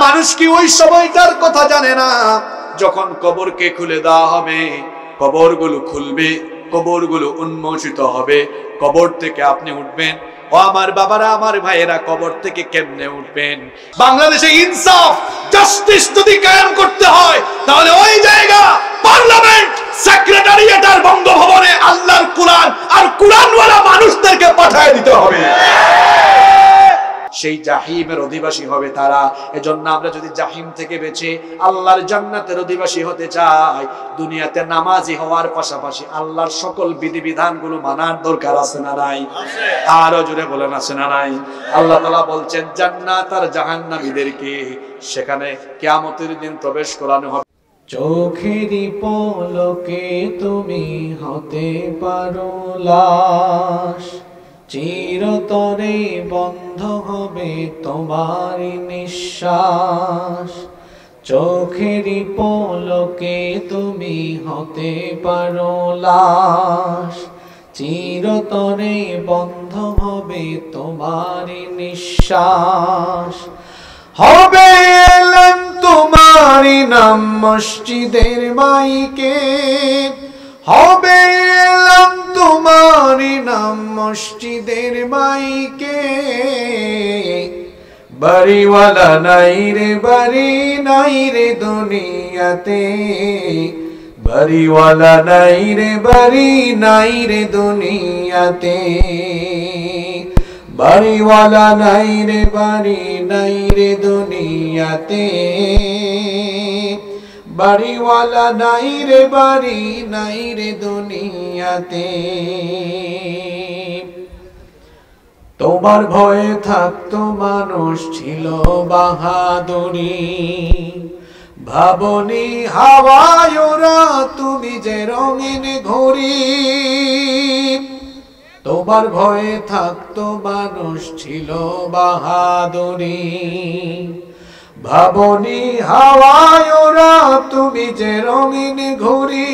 মানুষ কি ওই সময়টার কথা জানে না যখন কবরকে খুলে দেওয়া হবে, কবরগুলো খুলবে, কবরগুলো উন্মোচিত হবে, কবর থেকে আপনি উঠবেন। ও আমার বাবারা, আমার ভাইয়েরা, কবর থেকে কেমনে উঠবেন? বাংলাদেশে ইনসাফ জাস্টিস যদি কায়েম করতে হয় তাহলে ওই জায়গা পার্লামেন্ট, সেক্রেটারিয়েট আর বঙ্গভবনে আল্লাহর কোরআন আর কোরআনওয়ালা মানুষদেরকে পাঠিয়ে দিতে হবে। সেই জাহিমের অধিবাসী হবে তারা। এজন্য আমরা যদি জাহিম থেকে বেঁচে আল্লাহর জান্নাতের অধিবাসী হতে চাই, দুনিয়াতে নামাজি হওয়ার পাশাপাশি আল্লাহর সকল বিধিবিধানগুলো মানার দরকার আছে না নাই? আরো জোরে বলেন, আছে না নাই? আল্লাহ তাআলা বলছেন জান্নাত আর জাহান্নামীদেরকে সেখানে কিয়ামতের দিন প্রবেশ করানো হবে। চোখেরই পলকে তুমি হতে পারো লাশ, চিরতরে বন্ধ হবে তোমার নিঃশ্বাস। চোখেরই পলকে তুমি হতে পারো লাশ, চিরতরে বন্ধ হবে তোমার নিঃশ্বাস। হবে এলেন তোমারই নাম মসজিদের মাইকে, হবে এলাম তোমারই নাম মসজিদের মাইকে। বাড়িওয়ালা নাই রে, বাড়ি নাই রে দুনিয়াতে, বাড়িওয়ালা নাই রে, বাড়ি নাই রে দুনিয়াতে। বাড়িওয়ালা নাই রে, বাড়ি নাই রে দুনিয়াতে, বাড়িওয়ালা নাই রে, বাড়ি নাই রে দুনিয়াতে। তোমার ভয়ে থাকতো মানুষ ছিল বাহাদুরি, ভাবনি হাওয়ায় ওরা তুমি যে রঙিন ঘুড়ি। তোমার ভয়ে থাকতো মানুষ ছিল বাহাদুরি, ভাবনি হাওয়ায় ওরা তুমি যে রঙিন ঘুড়ি।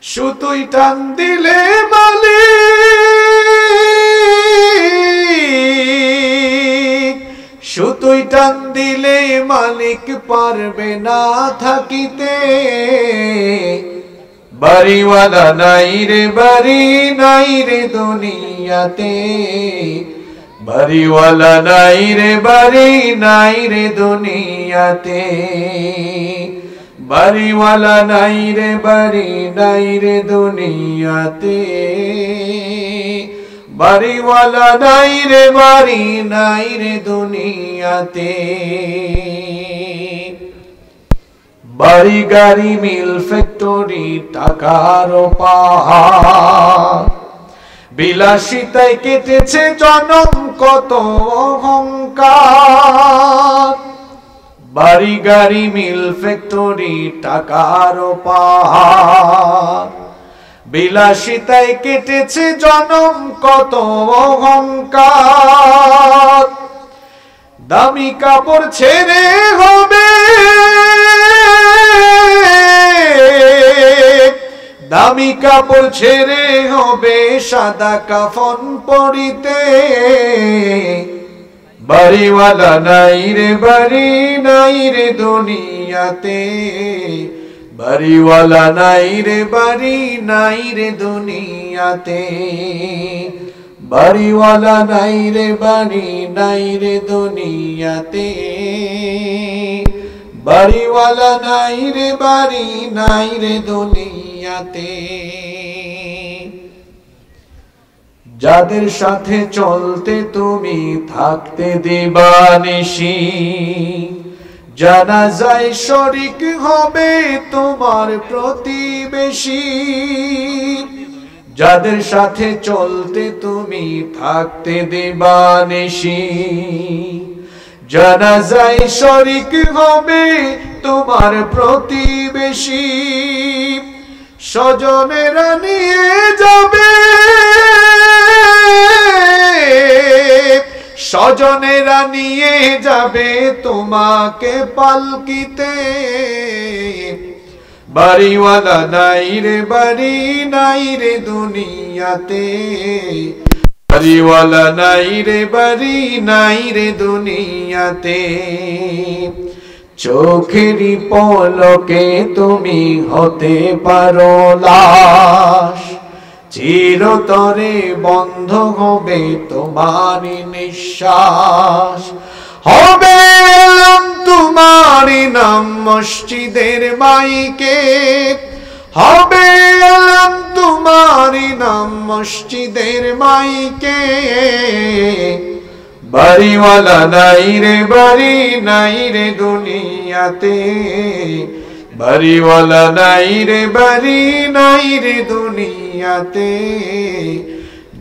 সুতোই টান দিলে মালিক, সুতোই টান দিলে মালিক পারবে না থাকিতে। বাড়িওয়ালা নাই রে, বাড়ি নাই রে দুনিয়াতে, বাড়িওয়ালা নাই রে, বাড়ি নাই রে দুনিয়াতে। বাড়িওয়ালা নাই রে, বাড়ি নাই রে দুনিয়াতে, বাড়িওয়ালা নাই রে, বাড়ি নাই রে দুনিয়াতে। বাড়ি গাড়ি মিল ফ্যাক্টরি টাকার পাহাড়, বিলাসিতায় কেটেছে জনম কত অহংকার। বাড়ি গাড়ি মিল ফ্যাক্টরি টাকার পাহাড়, বিলাসিতায় কেটেছে জনম কত অহংকার। দামি কাপড় ছেড়ে হবে, দামি কাপড় ছেড়ে হবে সাদা কাফন পরিতে। বাড়িওয়ালা নাই রে, বাড়ি নাই রে দুনিয়াতে, বাড়িওয়ালা নাই রে, বাড়ি নাই রে দুনিয়াতে। বাড়িওয়ালা নাই রে, বাড়ি নাই রে দুনিয়াতে, বাড়িওয়ালা নাই রে, বাড়ি নাই রে দুনিয়াতে। যাদের সাথে চলতে তুমি থাকতে দিবানিশি, জানাজায় শরীক হবে তোমার প্রতিবেশী। যাদের সাথে চলতে তুমি থাকতে দিবানিশি, জানাজায় শরীক হবে তোমার প্রতিবেশী। স্বজনেরা নিয়ে যাবে, স্বজনেরা নিয়ে যাবে তোমাকে পালকিতে। বাড়িওয়ালা নাই রে, বাড়ি নাই রে দুনিয়াতে, বাড়িওয়ালা নাই রে বাড়ি নাই রে দুনিয়াতে, চোখেরই পলকে তুমি হতে পারো লাশ, চিরতরে বন্ধ হবে তোমারই নিঃশ্বাস। হবে এলাম তোমারই নাম মসজিদের মাইকে, হবে এলাম তোমারই নাম মসজিদের মাইকে। বাড়িওয়ালা নাই রে বাড়ি নাই রে দুনিয়াতে, বাড়িওয়ালা নাই রে বাড়ি নাই রে দুনিয়াতে,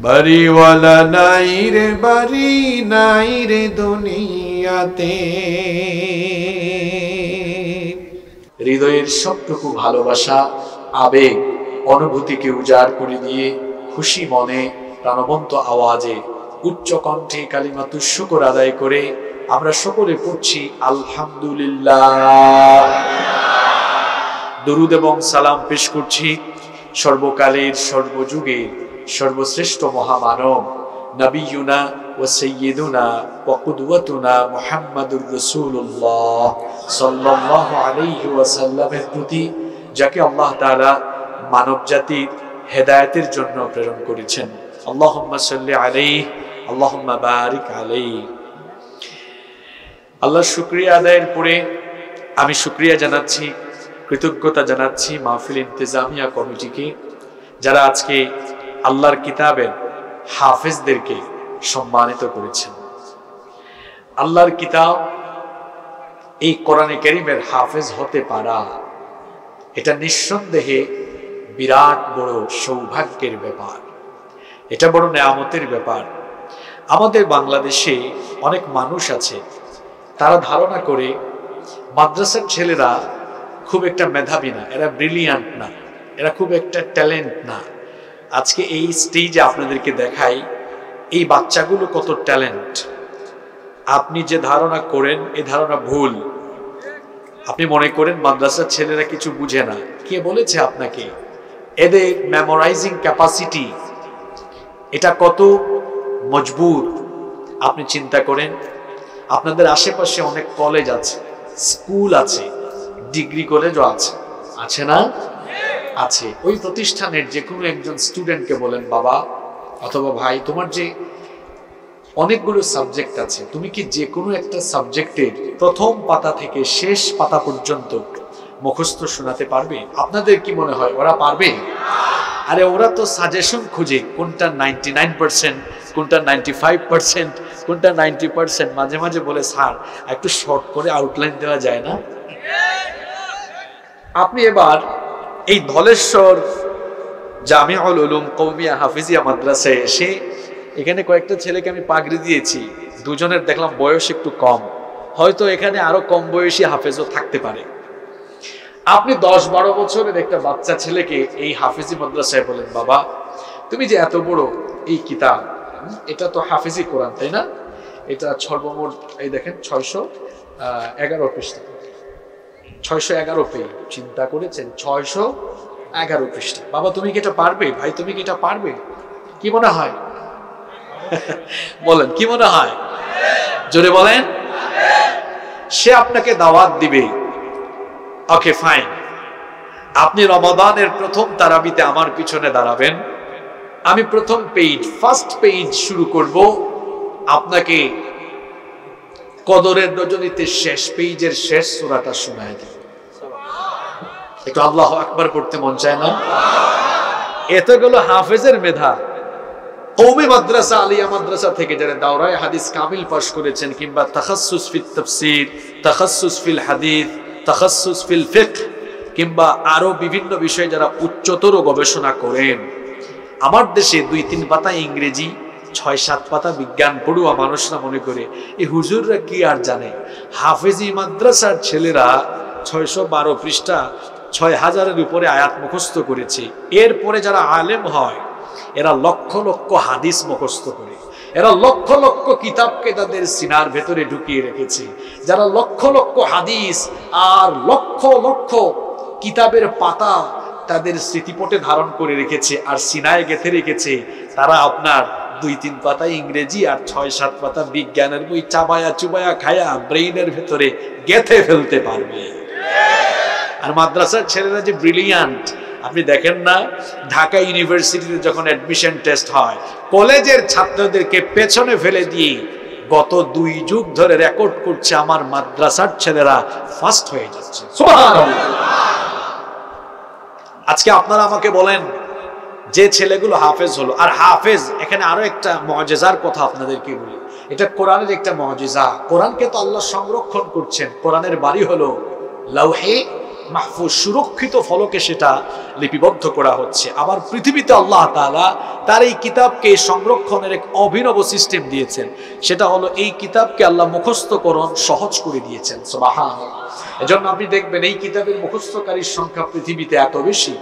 বাড়িওয়ালা নাই রে বাড়ি নাই রে দুনিয়াতে। হৃদয়ের সবটুকু ভালোবাসা, আবেগ, অনুভূতিকে উজাড় করে দিয়ে খুশি মনে প্রাণবন্ত আওয়াজে উচ্চ কণ্ঠে কালিমাতুশ শুকর আদায় করে আমরা সকলে পড়ছি আলহামদুলিল্লাহ। দরুদ এবং সালাম পেশ করছি সর্বকালের সর্বযুগের সর্বশ্রেষ্ঠ মহামানব নবিয়ুনা ওয়া সাইয়্যিদুনা ওয়া কুদওয়াতুনা মুহাম্মাদুর রাসূলুল্লাহ সাল্লাল্লাহু আলাইহি ওয়াসাল্লামের প্রতি, যাকে আল্লাহ তাআলা মানব জাতির হেদায়েতের জন্য প্রেরণ করেছেন। আল্লাহুম্মা সাল্লি আলাইহি আল্লাহুম্মা বারিক আলাইহি। আল্লাহর শুকরিয়া আদায়ের পরে আমি শুকরিয়া জানাচ্ছি, কৃতজ্ঞতা জানাচ্ছি মাহফিল ইন্তেজামিয়া কমিটিকে, যারা আজকে আল্লাহর কিতাবের হাফেজদেরকে সম্মানিত করেছেন। আল্লাহর কিতাব, এই কোরআনে কারীমের হাফেজ হতে পারা, এটা নিঃসন্দেহে বিরাট বড় সৌভাগ্যের ব্যাপার, এটা বড় নেয়ামতের ব্যাপার। আমাদের বাংলাদেশে অনেক মানুষ আছে, তারা ধারণা করে মাদ্রাসার ছেলেরা খুব একটা মেধাবী না, এরা ব্রিলিয়ান্ট না, এরা খুব একটা ট্যালেন্ট না। আজকে এই স্টেজে আপনাদেরকে দেখাই এই বাচ্চাগুলো কত ট্যালেন্ট। আপনি যে ধারণা করেন এই ধারণা ভুল। আপনি মনে করেন মাদ্রাসার ছেলেরা কিছু বুঝে না, কে বলেছে আপনাকে? এদের মেমোরাইজিং ক্যাপাসিটি এটা কত মজবুত আপনি চিন্তা করেন। আপনাদের আশেপাশে অনেক কলেজ আছে, স্কুল আছে, ডিগ্রি কলেজও আছে, আছে না? আছে। ওই প্রতিষ্ঠানের যে কোনো একজন স্টুডেন্টকে বলেন, বাবা অথবা ভাই, তোমার যে অনেকগুলো সাবজেক্ট আছে, তুমি কি যে কোনো একটা সাবজেক্টের প্রথম পাতা থেকে শেষ পাতা পর্যন্ত মুখস্থ শোনাতে পারবে? আপনাদের কি মনে হয় ওরা পারবে? আরে ওরা তো সাজেশন খুঁজে, কোনটা 99%, কোনটা 95%, কোনটা 90%। মাঝে মাঝে বলে, স্যার একটু শর্ট করে আউটলাইন দেওয়া যায় না? আপনি এবার এই ধলেশ্বর জামিউল উলুম কওমিয়া হাফিজিয়া মাদ্রাসায় এসে এখানে কয়েকটা ছেলেকে আমি পাগড়ি দিয়েছি, দুজনের দেখলাম বয়স একটু কম, হয়তো এখানে আরো কম বয়সী হাফেজও থাকতে পারে। আপনি 10-12 বছরের একটা বাচ্চা ছেলেকে এই হাফিজি মাদ্রাসায় বলেন, বাবা তুমি যে এত বড় এই কিতাব, এটা তো হাফিজি কোরআন তাই না? এটা সর্বমোট এই দেখেন 611 পৃষ্ঠা, 611 পেজ। চিন্তা করেছেন 611 পৃষ্ঠা। বাবা তুমি কি এটা পারবে? ভাই তুমি কি এটা পারবে? কি মনে হয়? বলেন কি মনে হয়? জোরে বলেন। সে আপনাকে দাওয়াত দিবে, ওকে ফাইন, আপনি রমাদানের প্রথম তারাবিতে আমার পিছনে দাঁড়াবেন, আমি প্রথম পেজ, ফার্স্ট পেজ শুরু করব, আপনাকে কদরের রজনীতে শেষ পেজের শেষ সূরাটা শোনায় দেব। একটু আল্লাহু আকবার করতে মন চায় না? এতগুলো হাফেজের মেধা কওমি মাদ্রাসা, আলিয়া মাদ্রাসা থেকে যারা দাওরায়ে হাদিস কামিল পাশ করেছেন, কিংবা তাখাসসুস ফিত তাফসীর, তাখাসসুস ফিল হাদিস, তাখাসসুস ফিল ফিকহ, কিংবা আরো বিভিন্ন বিষয়ে যারা উচ্চতর গবেষণা করেন, আমার দেশে 2-3 পাতা ইংরেজি, 6-7 পাতা বিজ্ঞান পড়ুয়া মানুষরা মনে করে এই হুজুররা কি আর জানে। হাফেজি মাদ্রাসার ছেলেরা 612 পৃষ্ঠা, 6000-এর উপরে আয়াত মুখস্থ করেছে। এরপরে যারা আলেম হয় এরা লক্ষ লক্ষ হাদিস মুখস্থ করে, এরা লক্ষ লক্ষ কিতাবকে তাদের সিনার ভেতরে ঢুকিয়ে রেখেছে। যারা লক্ষ লক্ষ হাদিস আর লক্ষ লক্ষ কিতাবের পাতা তাদের স্মৃতিপটে ধারণ করে রেখেছে আর সিনায় গেঁথে রেখেছে, তারা আপনার 2-3 পাতা ইংরেজি আর 6-7 পাতা বিজ্ঞানের বই চাবায়া চুবায়া খায়া ব্রেইনের ভেতরে গেঁথে ফেলতে পারবে। আর মাদ্রাসার ছেলেরা যে ব্রিলিয়ান্ট, আপনি দেখেন না ঢাকা ইউনিভার্সিটিতে যখন অ্যাডমিশন টেস্ট হয়, কলেজের ছাত্রদেরকে পেছনে ফেলে দিয়ে গত 2 যুগ ধরে রেকর্ড করছে আমার মাদ্রাসার ছেলেরা ফার্স্ট হয়ে যাচ্ছে। সুবহানাল্লাহ। আজকে আপনারা আমাকে বলেন যে ছেলেগুলো হাফেজ হলো, আর হাফেজ, এখানে আরো একটা মুআজিজার কথা আপনাদেরকে বলি, এটা কোরআনের একটা মুআজিজা। কোরআনকে তো আল্লাহ সংরক্ষণ করছেন, কোরআনের বাড়ি হলো লাওহে মাহফুজ, সুরক্ষিত ফলকে সেটা লিপিবদ্ধ করা হচ্ছে। আবার পৃথিবীতে আল্লাহ তাআলা তার এই কিতাবকে সংরক্ষণের এক অভিনব সিস্টেম দিয়েছেন, সেটা হলো এই কিতাবকে আল্লাহ মুখস্থকরণ সহজ করে দিয়েছেন। সুবহানাল্লাহ। এজন্য আপনি দেখবেন এই কিতাবের মুখস্থকারীর সংখ্যা পৃথিবীতে এত বেশি।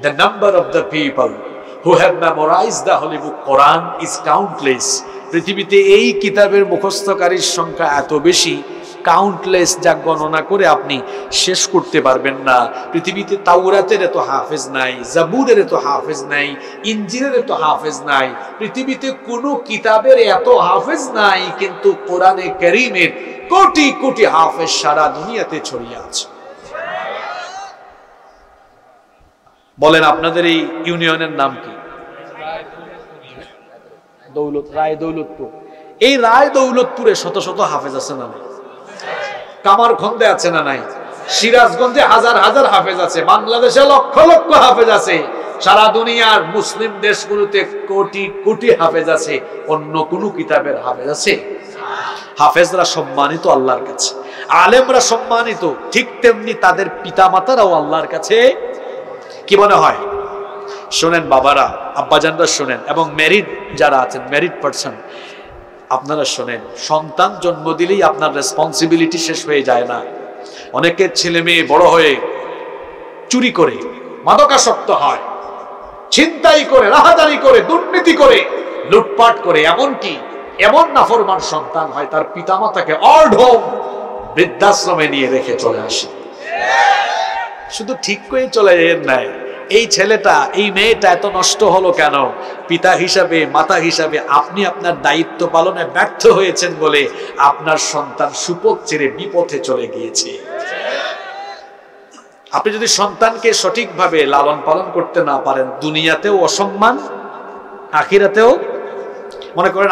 The number of the people who have memorized the holy book Quran is countless. পৃথিবীতে এই কিতাবের মুখস্থকারীর সংখ্যা এত বেশি, কাউন্টলেস, যা গণনা করে আপনি শেষ করতে পারবেন না। পৃথিবীতে তাওরাতের এত হাফেজ নাই, জাবুরের এত হাফেজ নাই, ইনজিলের এত হাফেজ নাই, পৃথিবীতে কোনো কিতাবের এত হাফেজ নাই, কিন্তু কোরআনে কারীমের কোটি কোটি হাফেজ সারা দুনিয়াতে ছড়িয়ে আছে। বলেন আপনাদের এই ইউনিয়নের নাম কি? রায় দৌলতপুর। এই রায় দৌলতপুরে শত শত হাফেজ আছে না নাই? কামারখন্দে আছে না নাই? সিরাজগঞ্জে হাজার হাজার হাফেজ আছে, বাংলাদেশে লক্ষ লক্ষ হাফেজ আছে, সারা দুনিয়ার মুসলিম দেশগুলোতে কোটি কোটি হাফেজ আছে। অন্য কোন কিতাবের হাফেজ আছে? হাফেজরা সম্মানিত আল্লাহর কাছে, আলেমরা সম্মানিত, ঠিক তেমনি তাদের পিতামাতারাও আল্লাহর কাছে। কি মনে হয়? শোনেন বাবারা, আব্বাজানরা শোনেন, এবং ম্যারিড যারা আছেন, ম্যারিড পারসন, আপনারা শোনেন, সন্তান জন্ম দিলেই আপনার রেসপন্সিবিলিটি শেষ হয়ে যায় না। অনেকের ছেলে মেয়ে বড় হয়ে চুরি করে, মাদকাসক্ত হয়, ছিনতাই করে, রাহাজানি করে, দুর্নীতি করে, লুটপাট করে, এমনকি এমন নাফরমান সন্তান হয় তার পিতামাতাকে অর্ধম বৃদ্ধাশ্রমে নিয়ে রেখে চলে আসে। শুধু ঠিক করে চলে নাই, এই ছেলেটা, এই মেয়েটা এত নষ্ট হলো কেন? পিতা হিসাবে, মাতা হিসাবে আপনি আপনার দায়িত্ব পালনে ব্যর্থ হয়েছেন বলে আপনার সন্তান সুপথ ছেড়ে বিপথে চলে গিয়েছে। আপনি যদি সন্তানকে সঠিকভাবে লালন পালন করতে না পারেন, দুনিয়াতেও অসম্মান, আখিরাতেও। মনে করেন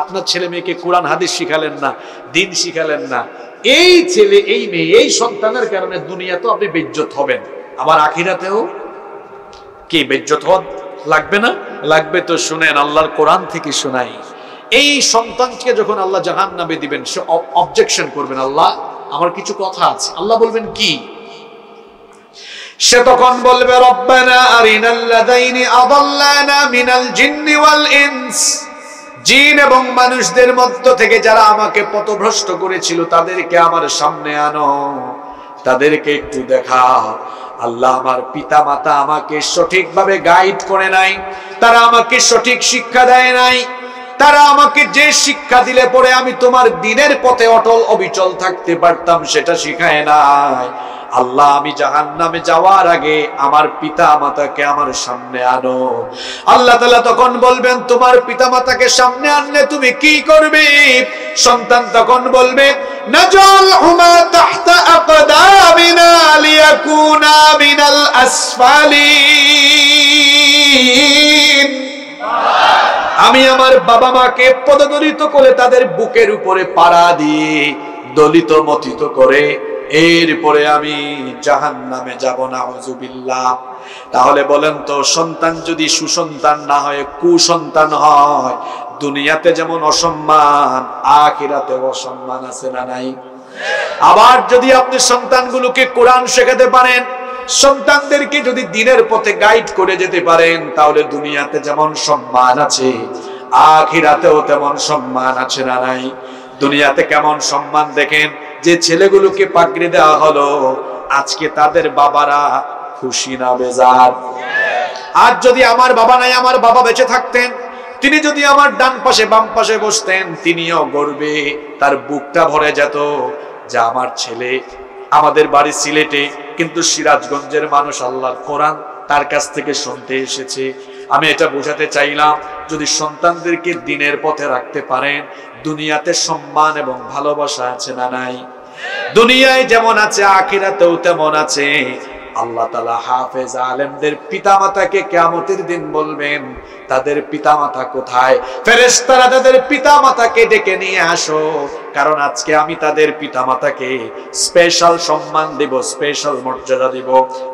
আপনার ছেলে মেয়েকে কোরআন হাদিস শিখালেন না, দিন শিখালেন না, এই ছেলে, এই মেয়ে, এই সন্তানের কারণে দুনিয়াতেও আপনি বেইজ্জত হবেন, আবার আখিরাতেও কি বেইজ্জত হওয়া লাগবে না? লাগবে। তো শুনেন, আল্লাহর কোরআন থেকে শোনাই, এই সন্তানকে যখন আল্লাহ জাহান্নামে দিবেন, সে অবজেকশন করবেন, আল্লাহ আমার কিছু কথা আছে। আল্লাহ বলবেন কি? সে তখন বলবে, রব্বানা আরিনাল্লাযাইনি আযাল্লানা মিনাল জিন্নি ওয়াল ইনস, জিন এবং মানুষদের মধ্য থেকে যারা আমাকে পথভ্রষ্ট করেছিল তাদেরকে আমার সামনে আনো, তাদেরকে একটু দেখাও। আল্লাহ, আমার পিতা মাতা আমাকে সঠিকভাবে গাইড করে নাই, তারা আমাকে সঠিক শিক্ষা দেয় নাই, তারা আমাকে যে শিক্ষা দিলে পরে আমি তোমার দ্বীনের পথে অটল অবিচল থাকতে পারতাম সেটা শিখায় নাই। আল্লাহ, আমি জাহান্নামে যাওয়ার আগে আমার পিতা মাতাকে আমার সামনে আনো। আল্লাহ তাআলা তখন বলবেন, তোমার পিতা মাতাকে সামনে আনলে তুমি কি করবে? সন্তান তখন বলবে, নাজালহুমা তাহতা আকদামিনা লিয়াকুনা মিনাল আসফালিন। আমি আমার বাবা মাকে পদদলিত করে তাদের বুকের উপরে পাড়া দিয়ে দলিত মথিত করে এরপরে আমি জাহান্নামে যাব, নাউযুবিল্লাহ। তাহলে বলেন তো, সন্তান যদি সুসন্তান না হয়, কুসন্তান হয়, দুনিয়াতে যেমন অসম্মান, আখিরাতে অসম্মান আছে না নাই? আবার যদি আপনি সন্তানগুলোকে কোরআন শেখাতে পারেন, সন্তানদেরকে যদি দ্বীনের পথে গাইড করে যেতে পারেন, তাহলে দুনিয়াতে যেমন সম্মান আছে, আখিরাতেও তেমন সম্মান আছে না নাই? দুনিয়াতে কেমন সম্মান দেখেন, যে ছেলেগুলোকে পাগড়ি দেওয়া হলো, আজকে তাদের বাবারা খুশি না বেজার? আর যদি আমার বাবা নাই, আমার বাবা বেঁচে থাকতেন, তিনি যদি আমার ডান পাশে বাম পাশে বসতেন, তিনিও গর্বে তার বুকটা ভরে যেত যে আমার ছেলে, আমাদের বাড়ি সিলেটে কিন্তু সিরাজগঞ্জের মানুষ আল্লাহর কোরআন তার কাছ থেকে শুনতে এসেছে। আমি এটা বোঝাতে চাইলাম, যদি সন্তানদেরকে দিনের পথে রাখতে পারেন, দুনিয়াতে সম্মান এবং ভালোবাসা আছে না নাই? দুনিয়ায় যেমন আছে আখিরাতেও তেমন আছে। আল্লাহ তাআলা হাফেজ আলেমদের পিতামাতাকে কিয়ামতের দিন বলবেন, তাদের পিতামাতা কোথায়? ফেরেশতারা তাদের পিতামাতাকে ডেকে নিয়ে আসো, কারণ আজকে আমি তাদের পিতামাতাকে স্পেশাল সম্মান দেব, স্পেশাল মর্যাদা দেব।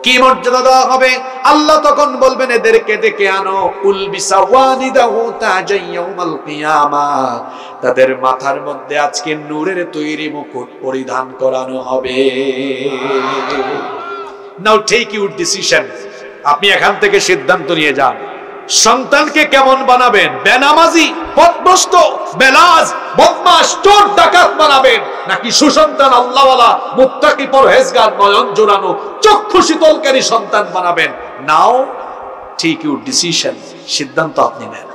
কি মর্যাদা দেওয়া হবে? আল্লাহ তখন বলবেন, এদেরকে ডেকে আনো, উলবিসা ওয়ালিদাহু তাজান ইয়াউমাল কিয়ামাহ, তাদের মাথার মধ্যে আজকে নূরের তৈরি মুকুট পরিধান করানো হবে। Now take your decision. আপনি এখান থেকে সিদ্ধান্ত নিয়ে যান, সন্তানকে কেমন বানাবেন? বেনামাজি, পথভ্রষ্ট, বেলাজ, বদমাশ, চোর, ডাকাত বানাবেন, নাকি সুসন্তান, আল্লাহওয়ালা, মুত্তাকি, পরহেজগার, নয়ন জোড়ানো, চক্ষু শীতলকারী সন্তান বানাবেন? নাও take your decision. সিদ্ধান্ত আপনি নেন।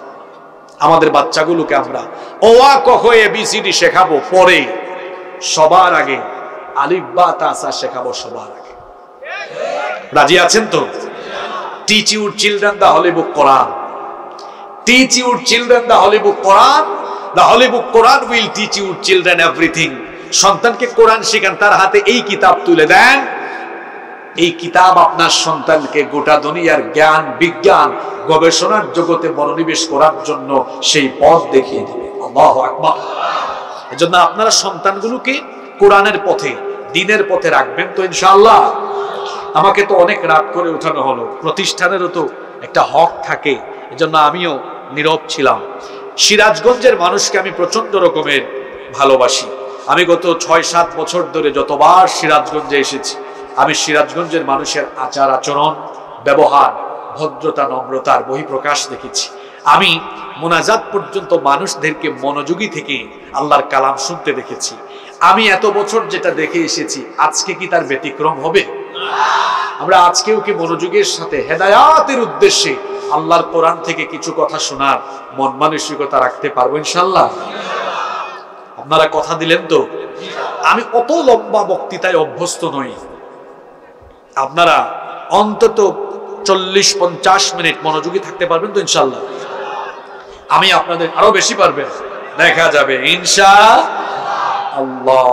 আমাদের বাচ্চাগুলোকে আমরা অ আ ক খ এবিসিডি শেখাবো, পরে সবার আগে আলিফ বা তা সা শেখাবো সবার আগে। রাজি আছেন তো? Teach your children the Holy Book Quran. Teach your children the Holy Book Quran. The Holy Book Quran will teach your children everything. সন্তানকে কোরআন শেখান, তার হাতে এই কিতাব তুলে দেন। এই কিতাব আপনার সন্তানকে গোটা দুনিয়ার জ্ঞান, বিজ্ঞান, গবেষণার জগতে মনোনিবেশ করার জন্য সেই পথ দেখিয়ে দিবে। আল্লাহু আকবার। এজন্য আপনারা সন্তানগুলোকে কোরআনের পথে, দ্বীনের পথে রাখবেন তো ইনশাআল্লাহ। আমাকে তো অনেক রাত করে উঠানো হলো, প্রতিষ্ঠানেরও তো একটা হক থাকে, এজন্য আমিও নীরব ছিলাম। সিরাজগঞ্জের মানুষকে আমি প্রচন্ড রকমের ভালোবাসি। আমি গত 6-7 বছর ধরে যতবার সিরাজগঞ্জে এসেছি, আমি সিরাজগঞ্জের মানুষের আচার আচরণ, ব্যবহার, ভদ্রতা, নম্রতার বহিঃপ্রকাশ দেখেছি। আমি মোনাজাত পর্যন্ত মানুষদেরকে মনোযোগী থেকে আল্লাহর কালাম শুনতে দেখেছি। আমি এত বছর যেটা দেখে এসেছি, আজকে কি তার ব্যতিক্রম হবে? আমরা আজকেও কি মনোযোগের সাথে হেদায়াতের উদ্দেশ্যে আল্লাহর কোরআন থেকে কিছু কথা শোনার মন মানসিকতা রাখতে পারবো ইনশাআল্লাহ? আপনারা কথা দিলেন তো? আমি অত লম্বা বক্তৃতায় অভ্যস্ত নই। আপনারা অন্তত 40-50 মিনিট মনোযোগী থাকতে পারবেন তো ইনশাআল্লাহ? আমি আপনাদের আরো বেশি পারবেন, দেখা যাবে ইনশাআল্লাহ।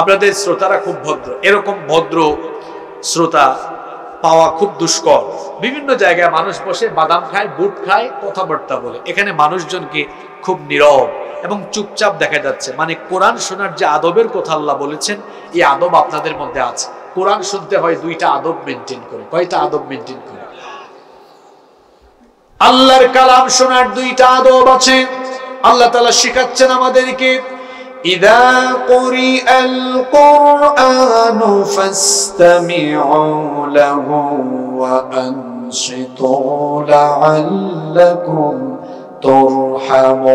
আপনাদের শ্রোতারা খুব ভদ্র, এরকম ভদ্র শ্রোতা পাওয়া খুব দুষ্কর। বিভিন্ন জায়গায় মানুষ বসে বাদাম খায়, বুট খায়, কথাবার্তা বলে। এখানে মানুষজনকে খুব নীরব এবং চুপচাপ দেখা যাচ্ছে। মানে কোরআন শোনার যে আদবের কথা আল্লাহ বলেছেন, এই আদব আপনাদের মধ্যে আছে। কোরআন শুনতে হয় 2টা আদব মেনটেন করে। কয়টা আদব মেনটেন করে? আল্লাহর কালাম শোনার 2টা আদব আছে। আল্লাহ তাআলা শেখাচ্ছেন আমাদেরকে, ইযা কুরিআল কুরআনু ফাসতামিউ লাহু ওয়া আনসিতু লাআল্লাকুম তুরহামুন।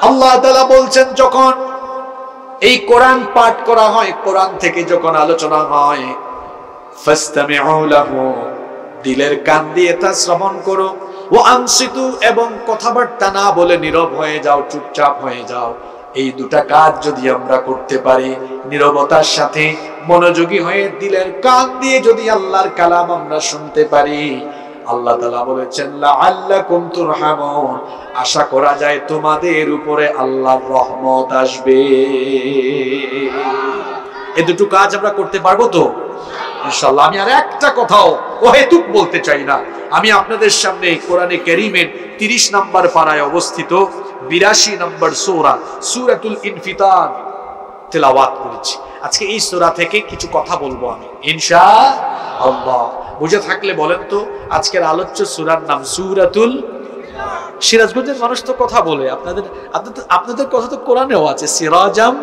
আল্লাহ তাআলা বলছেন, যখন এই কোরআন পাঠ করা হয়, কোরআন থেকে যখন আলোচনা হয়, ফাসতামিউ লাহু, দিলের কান দিয়ে তা শ্রবণ করো, ও আনসিতু, এবং কথাবার্তা না বলে নীরব হয়ে যাও, চুপচাপ হয়ে যাও। এই 2টা কাজ যদি আমরা করতে পারি, নীরবতার সাথে মনোযোগী হয়ে দিলের কান দিয়ে যদি আল্লাহর কালাম আমরা শুনতে পারি, আল্লাহ তাআলা বলেছেন লাআল্লাকুম তুরহামুন, আশা করা যায় তোমাদের উপরে আল্লাহর রহমত আসবে। এই 2টো কাজ আমরা করতে পারবো তো ইনশাআল্লাহ? আমি আর একটা কথাও অহেতুক বলতে চাই না। আমি আপনাদের সামনে কোরআনে কারীমের 30 নম্বর পারায় অবস্থিত 82 নম্বর সূরা, সূরাতুল ইনফিতার তেলাওয়াত করেছি। আজকে এই সূরা থেকে কিছু কথা বলবো আমি ইনশাআল্লাহ। বুঝে থাকলে বলেন তো, আজকের আলোচ্য সূরার নাম সূরাতুল। সিরাজগঞ্জের মানুষ তো কথা বলে, আপনাদের কথা তো কোরআনেও আছে, সিরাজাম।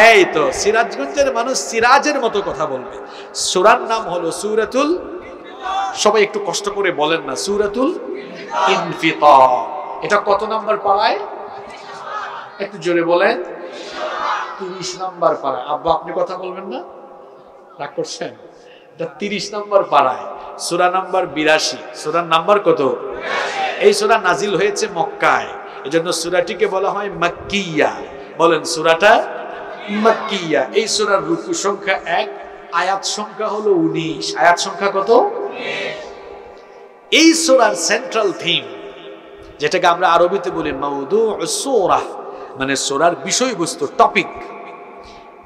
এই তো সিরাজগঞ্জের মানুষ সিরাজের মতো কথা বলবে। সূরার নাম হলো সূরাতুল, সবাই একটু কষ্ট করে বলেন না, সূরাতুল ইনফিতার। এটা কত নম্বর পারায়? একটু জোরে বলেন। 30 নম্বর পারায়। আব্বা আপনি কথা বলবেন না, রাগ করছেন? এটা 30 নম্বর পারায়, সূরা নাম্বার 82। সূরার নাম্বার কত? এই সূরা নাজিল হয়েছে মক্কায়, এজন্য সূরাটিকে বলা হয় মাক্কিয়া। বলেন, সূরাটা মাক্কিয়া। এই সূরার রুকু সংখ্যা 1, আয়াত সংখ্যা হলো 19। আয়াত সংখ্যা কত? এই সূরার সেন্ট্রাল থিম, যেটাকে আমরা আরবিতে বলি মাউদুউস সূরা, মানে সূরার বিষয়বস্তু, টপিক,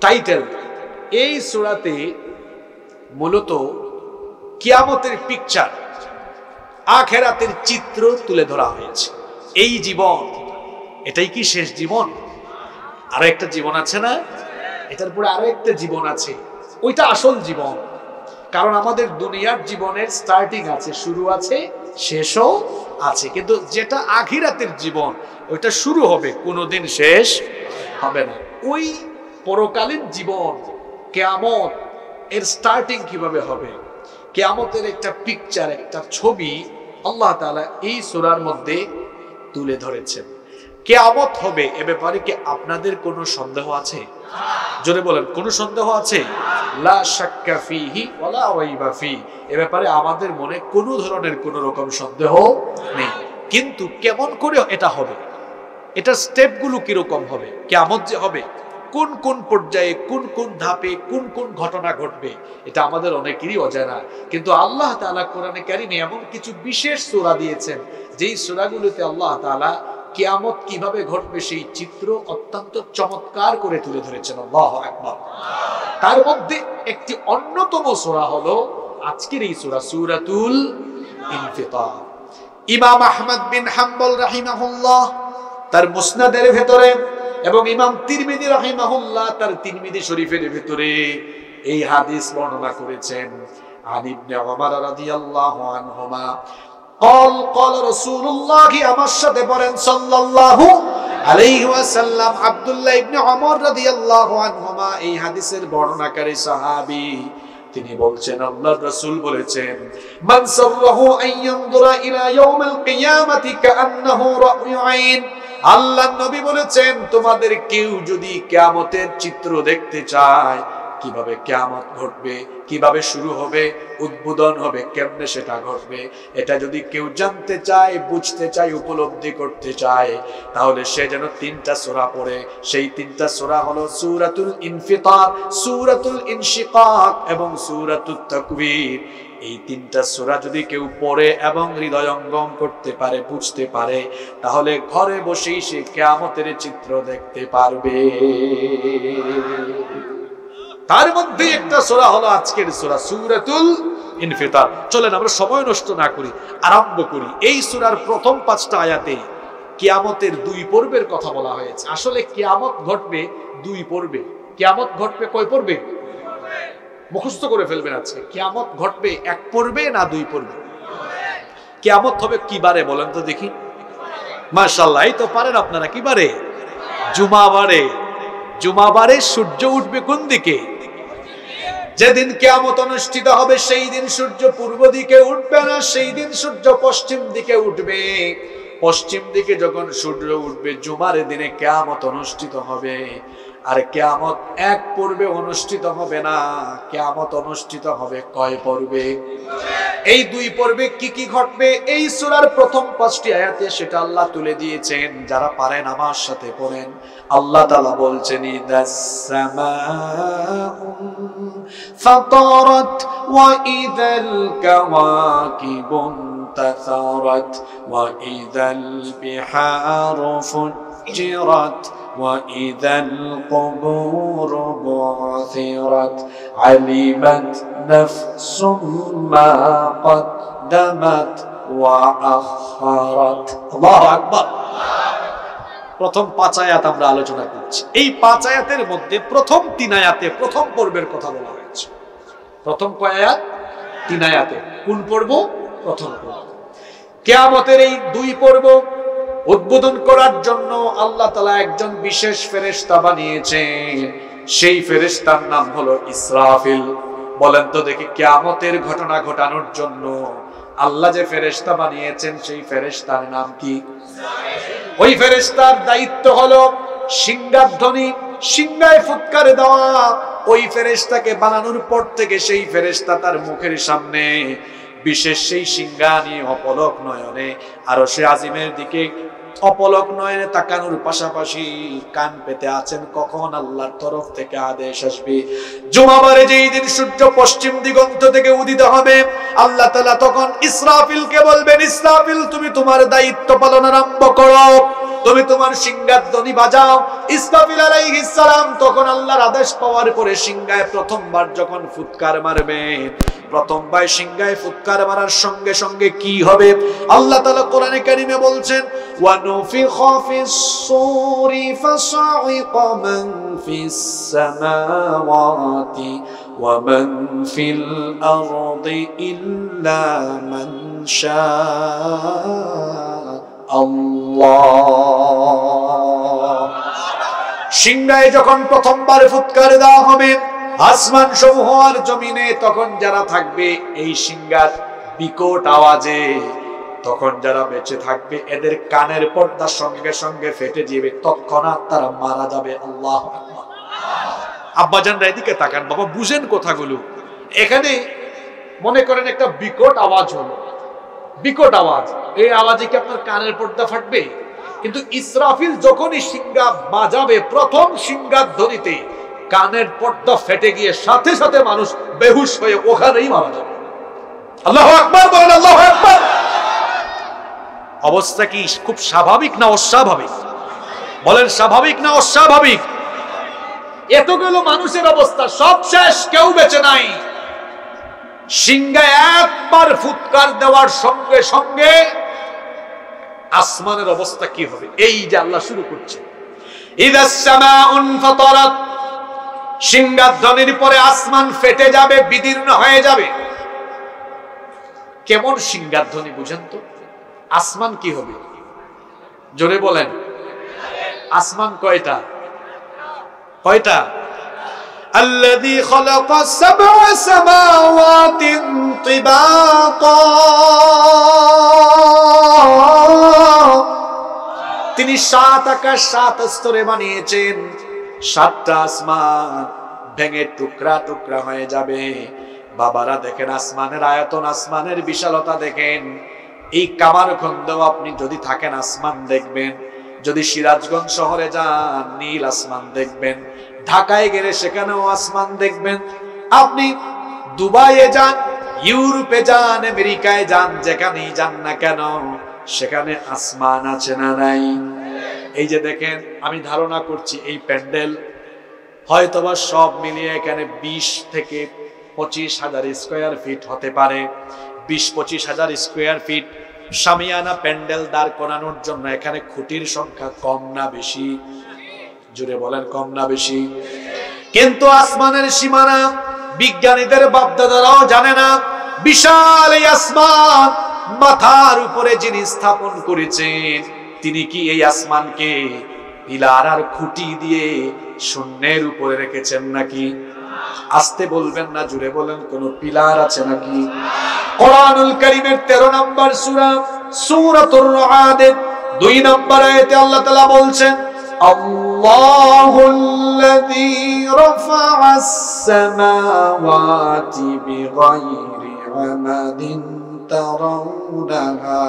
টাইটেল। এই সূরাতে মূলত কিয়ামতের পিকচার, আখিরাতের চিত্র তুলে ধরা হয়েছে। এই জীবন, এটাই কি শেষ জীবন? আরো একটা জীবন আছে না? এটার পরে আরো একটা জীবন আছে, ওইটা আসল জীবন। কারণ আমাদের দুনিয়ার জীবনের স্টার্টিং আছে, শুরু আছে, শেষও আছে। কিন্তু যেটা আখিরাতের জীবন, ওইটা শুরু হবে, কোনোদিন শেষ হবে না। ওই পরকালীন জীবন, কিয়ামত এর স্টার্টিং কিভাবে হবে, কিয়ামতের একটা পিকচার, একটা ছবি আল্লাহ তাআলা এই সূরার মধ্যে তুলে ধরেছেন। কিয়ামত হবে এ ব্যাপারে কি আপনাদের কোনো সন্দেহ আছে? জোরে বলেন, কোনো সন্দেহ আছে? লা শাক্কা ফীহি ওয়ালা রাইবা ফী, এ ব্যাপারে আমাদের মনে কোনো ধরনের কোনো রকম সন্দেহ নেই। কিন্তু কেমন করে এটা হবে, এটা স্টেপগুলো কিরকম হবে, কিয়ামত যে হবে কোন কোন পর্যায়ে, কোন কোন ধাপে, কোন কোন ঘটনা ঘটবে, এটা আমাদের অনেকেরই অজানা। কিন্তু আল্লাহ তাআলা কোরআনে কারিমে এমন কিছু বিশেষ সূরা দিয়েছেন, যেই সূরাগুলোতে আল্লাহ তাআলা কিয়ামত কিভাবে ঘটবে সেই চিত্র অত্যন্ত চমৎকার করে তুলে ধরেছেন। আল্লাহু আকবার। তার মধ্যে একটি অন্যতম সূরা হলো আজকের এই সূরা, সূরাতুল ইনফিতার। ইমাম আহমদ বিন হাম্বল রাহিমাহুল্লাহ তার মুসনাদের ভেতরে এবং ইমাম তিরমিজি রাহিমাহুল্লাহ তার তিরমিজি শরীফের ভেতরে এই হাদিস বর্ণনা করেছেন। আন ইবনে ওমর রাদিয়াল্লাহু আনহুমা قال قال رسول الله আমার সাথে পড়েন সাল্লাল্লাহু আলাইহি ওয়াসাল্লাম। আব্দুল্লাহ ইবনে ওমর রাদিয়াল্লাহু আনহুমা এই হাদিসের বর্ণনাকারী সাহাবী, তিনি বলছেন আল্লাহর রাসূল বলেছেন, মান সাররাহু আন ইয়ানজুরা ইলা ইয়াউমিল কিয়ামাতি কাআন্নাহু রা'য়ু আইন। আল্লাহর নবী বলেছেন, তোমাদের কেউ যদি কিয়ামতের চিত্র দেখতে চায়, কিভাবে কিয়ামত ঘটবে, কিভাবে শুরু হবে, উদ্বোধন হবে, কেমনে সেটা ঘটবে, এটা যদি কেউ জানতে চায়, বুঝতে চায়, উপলব্ধি করতে চায়, তাহলে সে যেন তিনটা সূরা পড়ে। সেই তিনটা সূরা হলো সূরাতুল ইনফিতার, সূরাতুল ইনশিকাক এবং সূরাতুত তাকবীর। এই তিনটা সূরা যদি কেউ পড়ে এবং হৃদয়ঙ্গম করতে পারে, বুঝতে পারে, তাহলে ঘরে বসেই সে কিয়ামতের চিত্র দেখতে পারবে। তার মধ্যে একটা সূরা হলো আজকের সূরা, সূরাতুল ইনফিতার। চলেন আমরা সময় নষ্ট না করি, আরম্ভ করি। এই সূরার প্রথম 5টা আয়াতে কিয়ামতের 2 পর্বের কথা বলা হয়েছে। আসলে কিয়ামত ঘটবে 2 পর্বে। কিয়ামত ঘটবে কয় পর্বে? মুখস্থ করে ফেলবেন আজকে। কিয়ামত ঘটবে 1 পর্বে না 2 পর্বে? কিয়ামত হবে কি বারে বলেন তো দেখি? মাশাআল্লাহ, এই তো পারেন আপনারা। কি বারে? জুমাবারে। জুমাবারে সূর্য উঠবে কোন দিকে? যেদিন কিয়ামত অনুষ্ঠিত হবে সেই দিন সূর্য পূর্ব দিকে উঠবে না, সেই দিন সূর্য পশ্চিম দিকে উঠবে। পশ্চিম দিকে যখন সূর্য উঠবে, জুমার দিনে কিয়ামত অনুষ্ঠিত হবে। আর কিয়ামত 1 পর্বে অনুষ্ঠিত হবে না, কিয়ামত অনুষ্ঠিত হবে কয় পর্বে? এই 2 পর্বে কি কি ঘটবে এই সূরার প্রথম 5টি আয়াতে সেটা আল্লাহ তুলে দিয়েছেন। যারা পারেন আমার সাথে পড়েন। আল্লাহ তাআলা বলছেন, ইদাস সামাউ ফাতারাত ওয়া ইদাল কাওয়াকিবুন তাসারাত ওয়া ইদাল বিহারু ফুজিরাত وإذا القبور بعثرت علمت نفس ما قدمت وأخرت। الله أكبر। প্রথম 5 আয়াত আমরা আলোচনা করছি। এই 5 আয়াতের মধ্যে প্রথম 3 আয়াতে প্রথম পর্বের কথা বলা হয়েছে। প্রথম কয় আয়াত? 3 আয়াতে। কোন পর্ব? প্রথম পর্ব। কিয়ামতের এই 2 পর্ব উদ্বোধন করার জন্য আল্লাহ তাআলা একজন বিশেষ ফেরেশতা বানিয়েছেন। সেই ফেরেশতার নাম হলো ইসরাফিল। বলেন তো দেখি, কিয়ামতের ঘটনা ঘটানোর জন্য আল্লাহ যে ফেরেশতা বানিয়েছেন সেই ফেরেশতার নাম কি? ওই ফেরেশতার দায়িত্ব হলো সিংহাধ্বনি, সিংহায় ফুৎকার দেওয়া। ওই ফেরেশতাকে বানানোর পর থেকে সেই ফেরেশতা তার মুখের সামনে বিশেষ সেই সিংহা নিয়ে অপলক নয়নে আরশে আজিমের দিকে অপলক নয়নে তাকানোর পাশাপাশি কান পেতে আছেন কখন আল্লাহর তরফ থেকে আদেশ আসবে। জুমাবারে যেই দিন সূর্য পশ্চিম দিগন্ত থেকে উদিত হবে, আল্লাহ তাআলা তখন ইসরাফিলকে বলবেন, ইসরাফিল তুমি তোমার দায়িত্ব পালন আরম্ভ করো, তুমি তোমার সিংহার ধ্বনি বাজাও। ইসরাফিল আলাইহিস সালাম তখন আল্লাহর আদেশ পাওয়ার পরে সিংহায় প্রথমবার যখন ফুৎকার মারবেন, প্রথমবার সিংহায় ফুৎকার মারার সঙ্গে সঙ্গে কি হবে? আল্লাহ তাআলা কোরআনে কারিমে বলছেন, ওয়া নুফিখা ফিস সূরি ফাসাইকা মান ফিস সামাওয়াতি ওয়া মান ফিল আরদি ইল্লা মান শাআ আল্লাহ। সিংহায় যখন প্রথমবার ফুৎকার দেওয়া হবে, আসমান সমূহ আর জমিনে তখন যারা থাকবে এই সিংহার বিকট আওয়াজে, তখন যারা বেঁচে থাকবে এদের কানের পর্দার সঙ্গে সঙ্গে ফেটে যাবে, তৎক্ষণাৎ তারা মারা যাবে। আল্লাহু আকবার। আব্বাজানরা এদিকে তাকান, বাবা বুঝেন কথাগুলো। এখানে মনে করেন একটা বিকট আওয়াজ হলো, বিকট আওয়াজ, এই আওয়াজে কি আপনার কানের পর্দা ফাটবে? কিন্তু ইসরাফিল যখনই সিংহা বাজাবে, প্রথম সিংহার ধ্বনিতে কানের পর্দা ফেটে গিয়ে সাথে সাথে মানুষ বেহুশ হয়ে ওখানেই মারা যাবে। আল্লাহু আকবার বলেন, আল্লাহু আকবার। অবস্থা কি খুব স্বাভাবিক না অস্বাভাবিক? বলেন স্বাভাবিক না অস্বাভাবিক? এতগুলো মানুষের অবস্থা সব শেষ, কেউ বেঁচে নাই। সিংহায় একবার ফুৎকার দেওয়ার সঙ্গে সঙ্গে আসমানের অবস্থা কি হবে? এই যে আল্লাহ শুরু করছে, ইদাস সামাউন ফাতারাত, সিংহার ধ্বনির পরে আসমান ফেটে যাবে, বিদীর্ণ হয়ে যাবে। কেমন সিংহার ধ্বনি বুঝেন তো? আসমান কি হবে? জোরে বলেন। আসমান কয়টা? কয়টা? الذي خلق 7 سماوات طباقا, তিনি 7 আকাশ 7 স্তরে বানিয়েছেন। 7টা আসমান ভেঙে টুকরা টুকরা হয়ে যাবে। বাবারা দেখেন আসমানের আয়তন, আসমানের বিশালতা দেখেন। এই কামারখন্দেও আপনি যদি থাকেন আসমান দেখবেন, যদি সিরাজগঞ্জ শহরে যান নীল আসমান দেখবেন, ঢাকায় গেলে সেখানেও আসমান দেখবেন। আপনি দুবাইয়ে যান, ইউরোপে যান, আমেরিকায় যান, যেখানেই যান না কেন সেখানে আসমান আছে না নাই? এই যে দেখেন, আমি ধারণা করছি এই প্যান্ডেল হয়তোবা সব মিলিয়ে এখানে 20 থেকে 25,000 স্কয়ার ফিট হতে পারে। 20-25,000 স্কয়ার ফিট শামিয়ানা প্যান্ডেল দাঁড় করানোর জন্য এখানে খুঁটির সংখ্যা কম না বেশি? জুড়ে বলেন, কম না বেশি? কিন্তু আসমানের সীমানা বিজ্ঞানীদের বাপদাদারাও জানে না। বিশাল এই আসমান, মাথার উপরে যিনি স্থাপন করেছেন তিনি কি এই আসমানকে পিলার আর খুঁটি দিয়ে শূন্যের উপরে রেখেছেন নাকি? আসতে বলবেন না, জুড়ে বলেন, কোন পিলার আছে নাকি? কোরআনুল কারীমের 13 নম্বর সূরা সূরাতুর রা'দ 2 নম্বর আয়াতে আল্লাহ তাআলা বলছেন, আল্লাহুল্লাযী রাফা'আস সামাওয়াতি বিগাইরি আমাদিন তারাউনাহা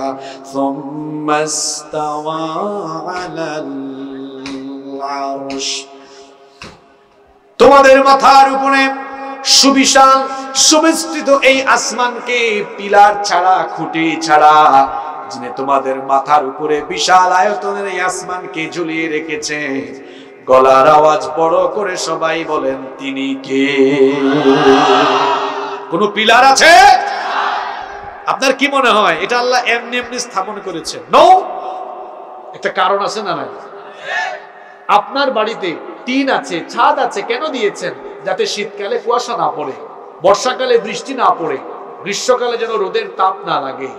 সুম্মা ইসতাওয়া আলাল আরশ। তোমাদের মাথার উপরে সুবিশাল সুবিস্তৃত এই আসমানকে পিলার ছাড়া, খুঁটি ছাড়া, যিনি তোমাদের মাথার উপরে বিশাল আয়তনের এই আসমানকে ঝুলিয়ে রেখেছে, গলার আওয়াজ বড় করে সবাই বলেন, তিনি কে? কোন পিলার আছে? আপনার কি মনে হয় এটা আল্লাহ এমনি এমনি স্থাপন করেছে? নো, একটা কারণ আছে না নাই? আপনার বাড়িতে টিন আছে, ছাদ আছে, কেন দিয়েছেন? যাতে শীতকালে কুয়াশা না পড়ে, বর্ষাকালে বৃষ্টি না পড়ে, গ্রীষ্মকালে যেন রোদের তাপ না লাগে।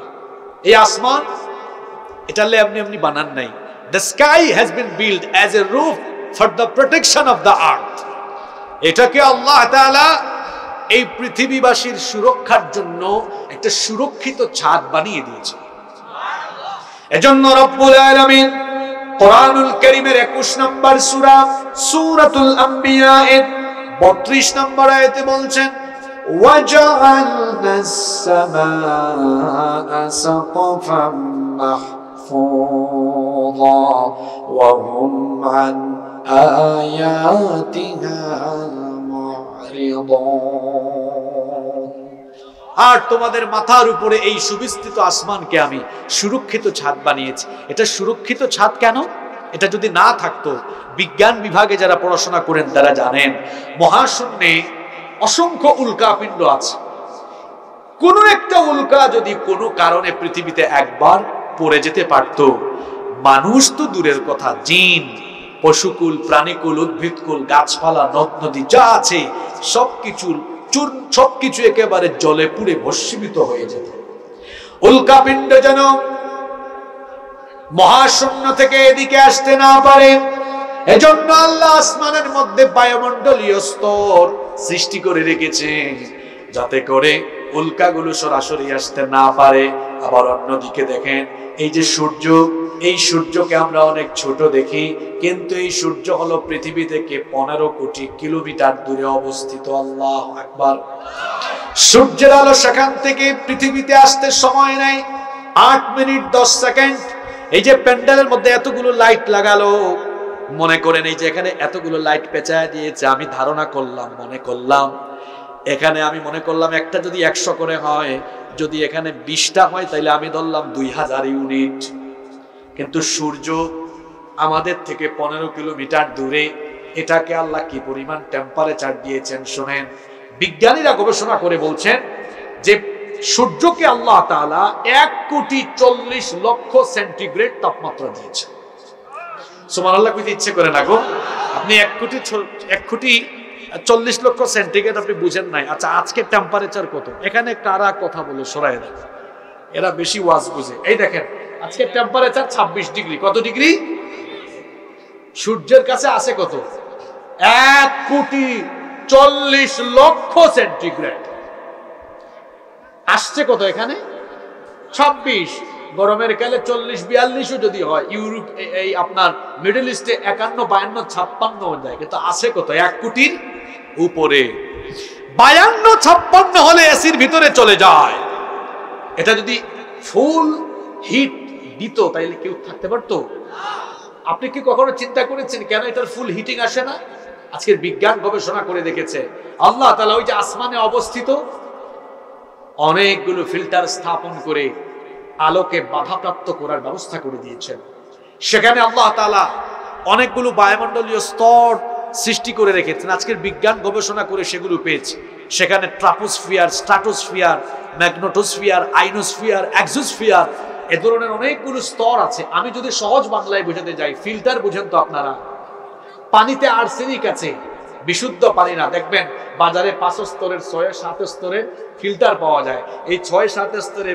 এই আসমান এটা আল্লাহ এমনি এমনি বানান নাই। The sky has been built as a roof for the protection of the earth. এটাকে আল্লাহ তাআলা এই পৃথিবীবাসীর সুরক্ষার জন্য একটা সুরক্ষিত ছাদ বানিয়ে দিয়েছে। এজন্য রব্বুল আলামিন কোরআনুল কারীমের 21 নম্বর সূরা সূরাতুল আম্বিয়া এর 32 নম্বর আয়াতে বলছেন, ওয়াজআলনাস সামাআ সাকফাম মাহফুজ। মারদা ওয়া হুম আন আয়াতিহা মুরিদুন। আর তোমাদের মাথার উপরে এই সুবিস্তৃত আসমানকে আমি সুরক্ষিত ছাদ বানিয়েছি। এটা সুরক্ষিত ছাদ কেন? এটা যদি না থাকতো, বিজ্ঞান বিভাগে যারা পড়াশোনা করেন তারা জানেন মহাশূন্যে অসংখ্য উল্কাপিণ্ড আছে। কোন একটা উল্কা যদি কোনো কারণে পৃথিবীতে একবার পড়ে যেতে পারত, মানুষ তো দূরের কথা, জিন, পশুকুল, প্রাণীকুল, উদ্ভিদকুল, গাছপালা, নদ নদী যা আছে সবকিছু একেবারে জলে পুড়ে ভস্মীভূত হয়ে যেত। উল্কাপিণ্ড যেন মহাশূন্য থেকে এদিকে আসতে না পারে, এজন্য আল্লাহ আসমানের মধ্যে বায়ুমণ্ডলীয় স্তর সৃষ্টি করে রেখেছে, যাতে করে উল্কাগুলো সরাসরি আসতে না পারে। আবার অন্যদিকে দেখেন, এই যে সূর্য, এই সূর্যকে আমরা অনেক ছোট দেখি, কিন্তু এই সূর্য হলো পৃথিবী থেকে 15 কোটি কিলোমিটার দূরে অবস্থিত। আল্লাহু আকবার। সূর্যের আলো সেখান থেকে পৃথিবীতে আসতে সময় নেয় 8 মিনিট 10 সেকেন্ড। এই যে প্যান্ডেলের মধ্যে এতগুলো লাইট লাগালো, মনে করেন এই যে এখানে এতগুলো লাইট পেঁচায় দিয়েছে, আমি ধারণা করলাম, এখানে আমি মনে করলাম একটা যদি 100 করে হয়, যদি এখানে 20টা হয় তাহলে আমি ধরলাম 2000 ইউনিট। কিন্তু সূর্য আমাদের থেকে 15 কিলোমিটার দূরে, এটাকে আল্লাহ কি পরিমাণ টেম্পারেচার দিয়েছেন শোনেন। বিজ্ঞানীরা গবেষণা করে বলছেন যে সূর্যকে আল্লাহ তাআলা 1,40,00,000 সেন্টিগ্রেড তাপমাত্রা দিয়েছেন। সুবহানাল্লাহ, কইতে ইচ্ছে করে না গো। আপনি 1,40,00,000 সেন্টিগ্রেড আপনি বুঝেন নাই। আচ্ছা, আজকে টেম্পারেচার কত? এখানে কারা কথা বলে সরাই দেয়, এরা বেশি ওয়াজ বুঝে। এই দেখেন, আজকে টেম্পারেচার 26 ডিগ্রি। কত ডিগ্রি? সূর্যের কাছে আছে কত? 1,40,00,000 সেন্টিগ্রেড। আসছে কত এখানে? 26। গরমের কালে 40-42 যদি হয়, ইউরোপ এই আপনার মিডল ইস্টে 51-52-56 যায়, কিন্তু আছে কত? 1 কোটির উপরে। 52-56 হলে এসির ভিতরে চলে যায়। এটা যদি ফুল হিট দিত তাইলে কেউ থাকতে পারতো? আপনি কি কখনো চিন্তা করেছেন কেন এটার ফুল হিটিং আসে না? আজকের বিজ্ঞান গবেষণা করে দেখেছে আল্লাহ তাআলা ওই যে আসমানে অবস্থিত অনেকগুলো ফিল্টার স্থাপন করে আলোকে বাধাপ্রাপ্ত করার ব্যবস্থা করে দিয়েছেন। সেখানে আল্লাহ তাআলা অনেকগুলো বায়ুমণ্ডলীয় স্তর সৃষ্টি করে রেখেছেন। আজকের বিজ্ঞান গবেষণা করে সেগুলো পেয়েছে। সেখানে ট্রাপোস্ফিয়ার, স্ট্রাটোস্ফিয়ার, ম্যাগনেটোস্ফিয়ার, আইনোস্ফিয়ার, এক্সোস্ফিয়ার, এ ধরনের অনেকগুলো স্তর আছে। আমি যদি সহজ বাংলায় বোঝাতে যাই, ফিল্টার বুঝেন তো আপনারা? পানিতে আর্সেনিক আছে, বিশুদ্ধ পানি না। দেখবেন বাজারে 5 স্তরের 6-7 স্তরের ফিল্টার পাওয়া যায়। এই 6-7 স্তরে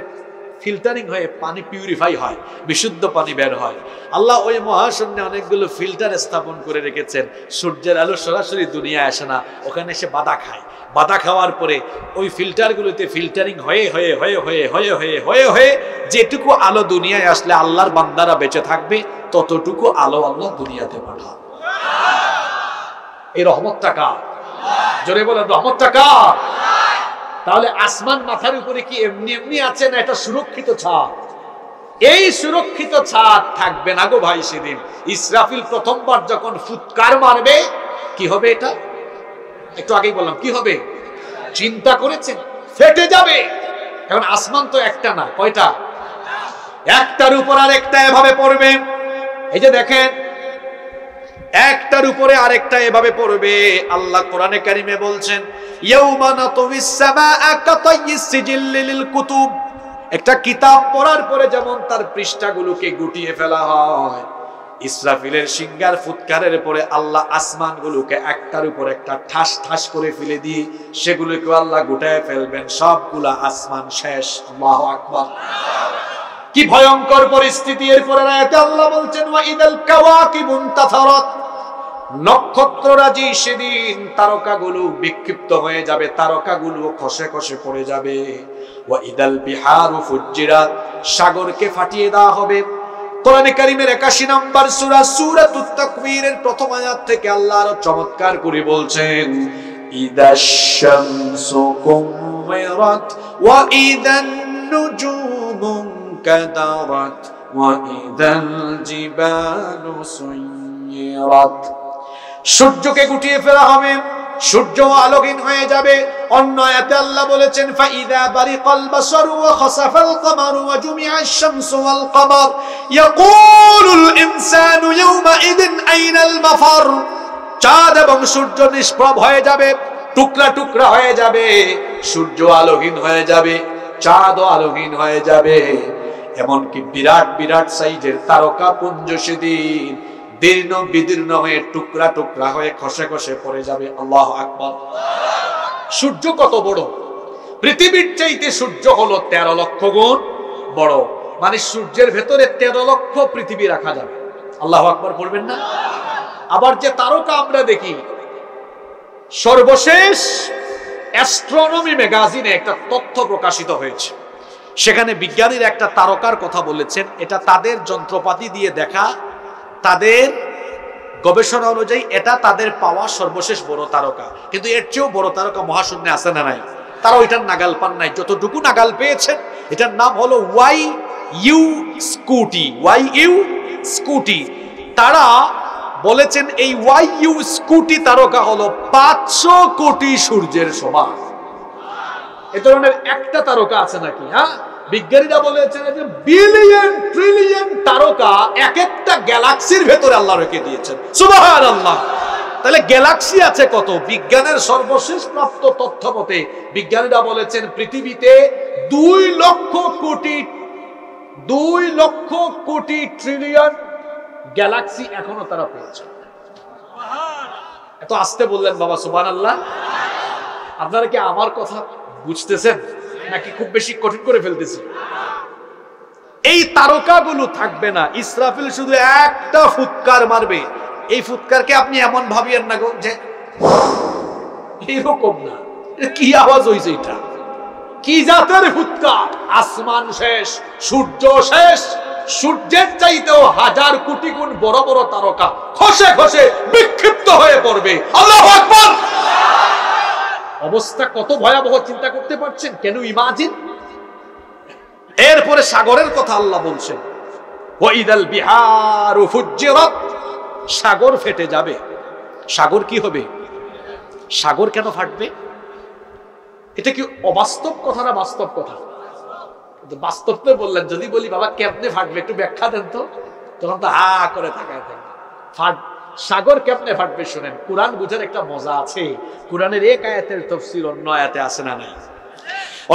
ফিল্টারিং হয়ে পানি পিউরিফাই হয়, বিশুদ্ধ পানি বের হয়। আল্লাহ ওই মহাশূন্যে অনেকগুলো ফিল্টার স্থাপন করে রেখেছেন। সূর্যের আলো সরাসরি দুনিয়ায় আসে না, ওখানে এসে বাধা খায়। বাধা খাওয়ার পরে ওই ফিল্টারগুলোতে ফিল্টারিং হয়ে হয়ে হয়ে হয়ে হয়ে হয়ে হয়ে হয়ে যেটুকু আলো দুনিয়ায় আসলে আল্লাহর বান্দারা বেঁচে থাকবে, ততটুকু আলো আল্লাহ দুনিয়াতে পাঠান। এই রহমতটা কার? জোরে বলেন, রহমতটা কার? তাহলে আসমান মাথার উপরে কি এমনি এমনি আছে না এটা সুরক্ষিত ছাদ? এই সুরক্ষিত ছাদ থাকবে না গো ভাই। সেদিন ইসরাফিল প্রথমবার যখন ফুৎকার মারবে, কি হবে? এটা একটু আগেই বললাম, কি হবে? চিন্তা করেছেন? ফেটে যাবে। কারণ আসমান তো একটা না, কয়টা? একটার উপর আর একটা এভাবে পড়বে। এই যে দেখেন, একটার উপরে আরেকটা এভাবে পড়বে। আল্লাহ কোরআনে কারিমে বলছেন, ইয়াউমা নাতউইস সামাআ কাতাইয়িস সিজিল্লি লিল কুতুব। একটা কিতাব পড়ার পরে যেমন তার পৃষ্ঠাগুলোকে গুটিয়ে ফেলা হয়, ইসরাফিলের সিংহার ফুৎকারের পরে আল্লাহ আসমানগুলোকে একটার উপর একটা ঠাস ঠাস করে ফেলে দিয়ে সেগুলোকে আল্লাহ গুটায় ফেলবেন। সবগুলা আসমান শেষ। আল্লাহু আকবার। কি ভয়ঙ্কর পরিস্থিতি! এরপরে আয়াতে আল্লাহ বলছেন, ওয়া ইদাল কাওয়াকিবুন তাথারাত। নক্ষত্ররাজি সেদিন তারকাগুলো বিক্ষিপ্ত হয়ে যাবে, তারকাগুলো খসে খসে পড়ে যাবে। ওয়া ইদাল বিহারু ফুজ্জিরাত। সাগরকে ফাটিয়ে দেওয়া হবে। কোরআনে কারীমের 81 নম্বর সূরা সূরাতুত তাকবীরের প্রথম আয়াত থেকে আল্লাহ আরো চমৎকার করে বলছেন, ইদাশ শামসু কুওয়ারাত ওয়া ইদান নুজুমু কাদারাত ওয়াইদাল জিবালু সুয়িরাত। সূর্যকে গুটিয়ে ফেলা হবে, সূর্য আলোকহীন হয়ে যাবে। অন্য আয়াতে আল্লাহ বলেছেন ফাইদা বারিকাল বাসারু ওয়া খাসাফাল কামারু ওয়া জুমিআশ শামসু ওয়াল কামার ইয়াকুলুল ইনসানু ইয়াওমাইদিন আইনাল মাফার। চাঁদ এবং সূর্য নিষ্প্রভ হয়ে যাবে, টুকরা টুকরা হয়ে যাবে, সূর্য আলোহীন হয়ে যাবে, চাঁদও আলোহীন হয়ে যাবে। এমনকি বিরাট বিরাট সাইজের তারকা পুঞ্জ সেদিন দীর্ণ বিদীর্ণ হয়ে টুকরা টুকরা হয়ে খসে খসে পড়ে যাবে। আল্লাহু আকবার। সূর্য কত বড়! পৃথিবীর চাইতে সূর্য হলো 13 লক্ষ গুণ বড়। মানে সূর্যের ভেতরে 13 লক্ষ পৃথিবী রাখা যাবে। আল্লাহু আকবার বলবেন না? আবার যে তারকা আমরা দেখি, সর্বশেষ অ্যাস্ট্রোনমি ম্যাগাজিনে একটা তথ্য প্রকাশিত হয়েছে, সেখানে বিজ্ঞানীরা একটা তারকার কথা বলেছেন। এটা তাদের যন্ত্রপাতি দিয়ে দেখা, তাদের গবেষণা অনুযায়ী এটা তাদের পাওয়া সর্বশেষ বড় তারকা। কিন্তু এর চেয়েও বড় তারকা মহাশূন্যে আছে না নাই? তারা ওইটার নাগাল পান নাই। যতটুকু নাগাল পেয়েছেন, এটার নাম হলো ওয়াইইউ স্কুটি। তারা বলেছেন এই ওয়াইইউ স্কুটি তারকা হলো 500 কোটি সূর্যের সমান। এ ধরনের একটা তারকা আছে নাকি? হ্যাঁ, বিজ্ঞানীরা বলেছেন যে বিলিয়ন ট্রিলিয়ন তারকা এক একটা গ্যালাক্সির ভেতরে আল্লাহ রেখে দিয়েছেন। সুবহানাল্লাহ। তাহলে গ্যালাক্সি আছে কত? বিজ্ঞানের সর্বশেষ প্রাপ্ত তথ্য মতে বিজ্ঞানীরা বলেছেন পৃথিবীতে 2 লক্ষ কোটি ট্রিলিয়ন গ্যালাক্সি এখনো তারা পেয়েছে। এত আস্তে বললেন বাবা সুবহানাল্লাহ। আপনারা কি আমার কথা বুঝতেছেন নাকি খুব বেশি কঠিন করে ফেলতেছি? এই তারকাগুলো থাকবে না, ইসরাফিল শুধু একটা ফুৎকার মারবে। এই ফুৎকারকে আপনি এমন ভাবিয়েন না গো যে এরকম না। কি আওয়াজ হইছে? এটা কি জাতের ফুৎকার? আসমান শেষ, সূর্য শেষ, সূর্যের চাইতেও 1000 কোটি গুণ বড় বড় তারকা খসে খসে বিক্ষিপ্ত হয়ে পড়বে। আল্লাহু আকবার। অবস্থা কত ভয়াবহ চিন্তা করতে পারছেন? কেন ইমাজিন। এরপরে সাগরের কথা আল্লাহ বলছেন ওয়াইদাল বিহারু ফুজ্জিরাত। সাগর ফেটে যাবে। সাগর কি হবে? সাগর কেন ফাটবে? এটা কি অবাস্তব কথা না বাস্তব কথা? বাস্তব তো বললেন। যদি বলি বাবা কেমনে ফাটবে একটু ব্যাখ্যা দেন তো, তখন তো হা করে তাকায় থাকবে। সাগর কেমনে ফাটবে শুনেন। কুরআন বুঝার একটা মজা আছে। কুরআনের এক আয়াতের তাফসীর অন্য আয়াতে আছে না নাই?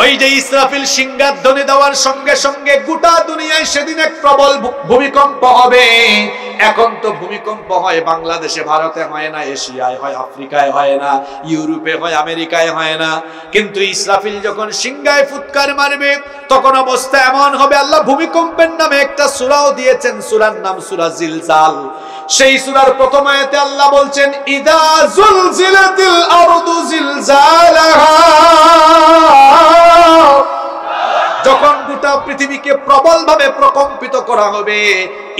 ওই যে ইসরাফিল সিংহার ধ্বনি দেওয়ার সঙ্গে সঙ্গে গোটা দুনিয়ায় সেদিন এক প্রবল ভূমিকম্প হবে। এখন তো ভূমিকম্প হয় বাংলাদেশে, ভারতে হয় না, এশিয়ায় হয়, আফ্রিকায় হয় না, ইউরোপে হয়, আমেরিকায় হয় না। কিন্তু ইসরাফিল যখন সিংহায় ফুৎকার মারবে তখন অবস্থা এমন হবে। আল্লাহ ভূমিকম্পের নামে একটা সূরাও দিয়েছেন, সূরার নাম সূরা জিলজাল। সেই সূরার প্রথম আয়াতে আল্লাহ বলছেন ইদা জুলজিলাতিল আরদু জিলজালাহা। যখন গোটা পৃথিবীকে প্রবলভাবে প্রকম্পিত করা হবে।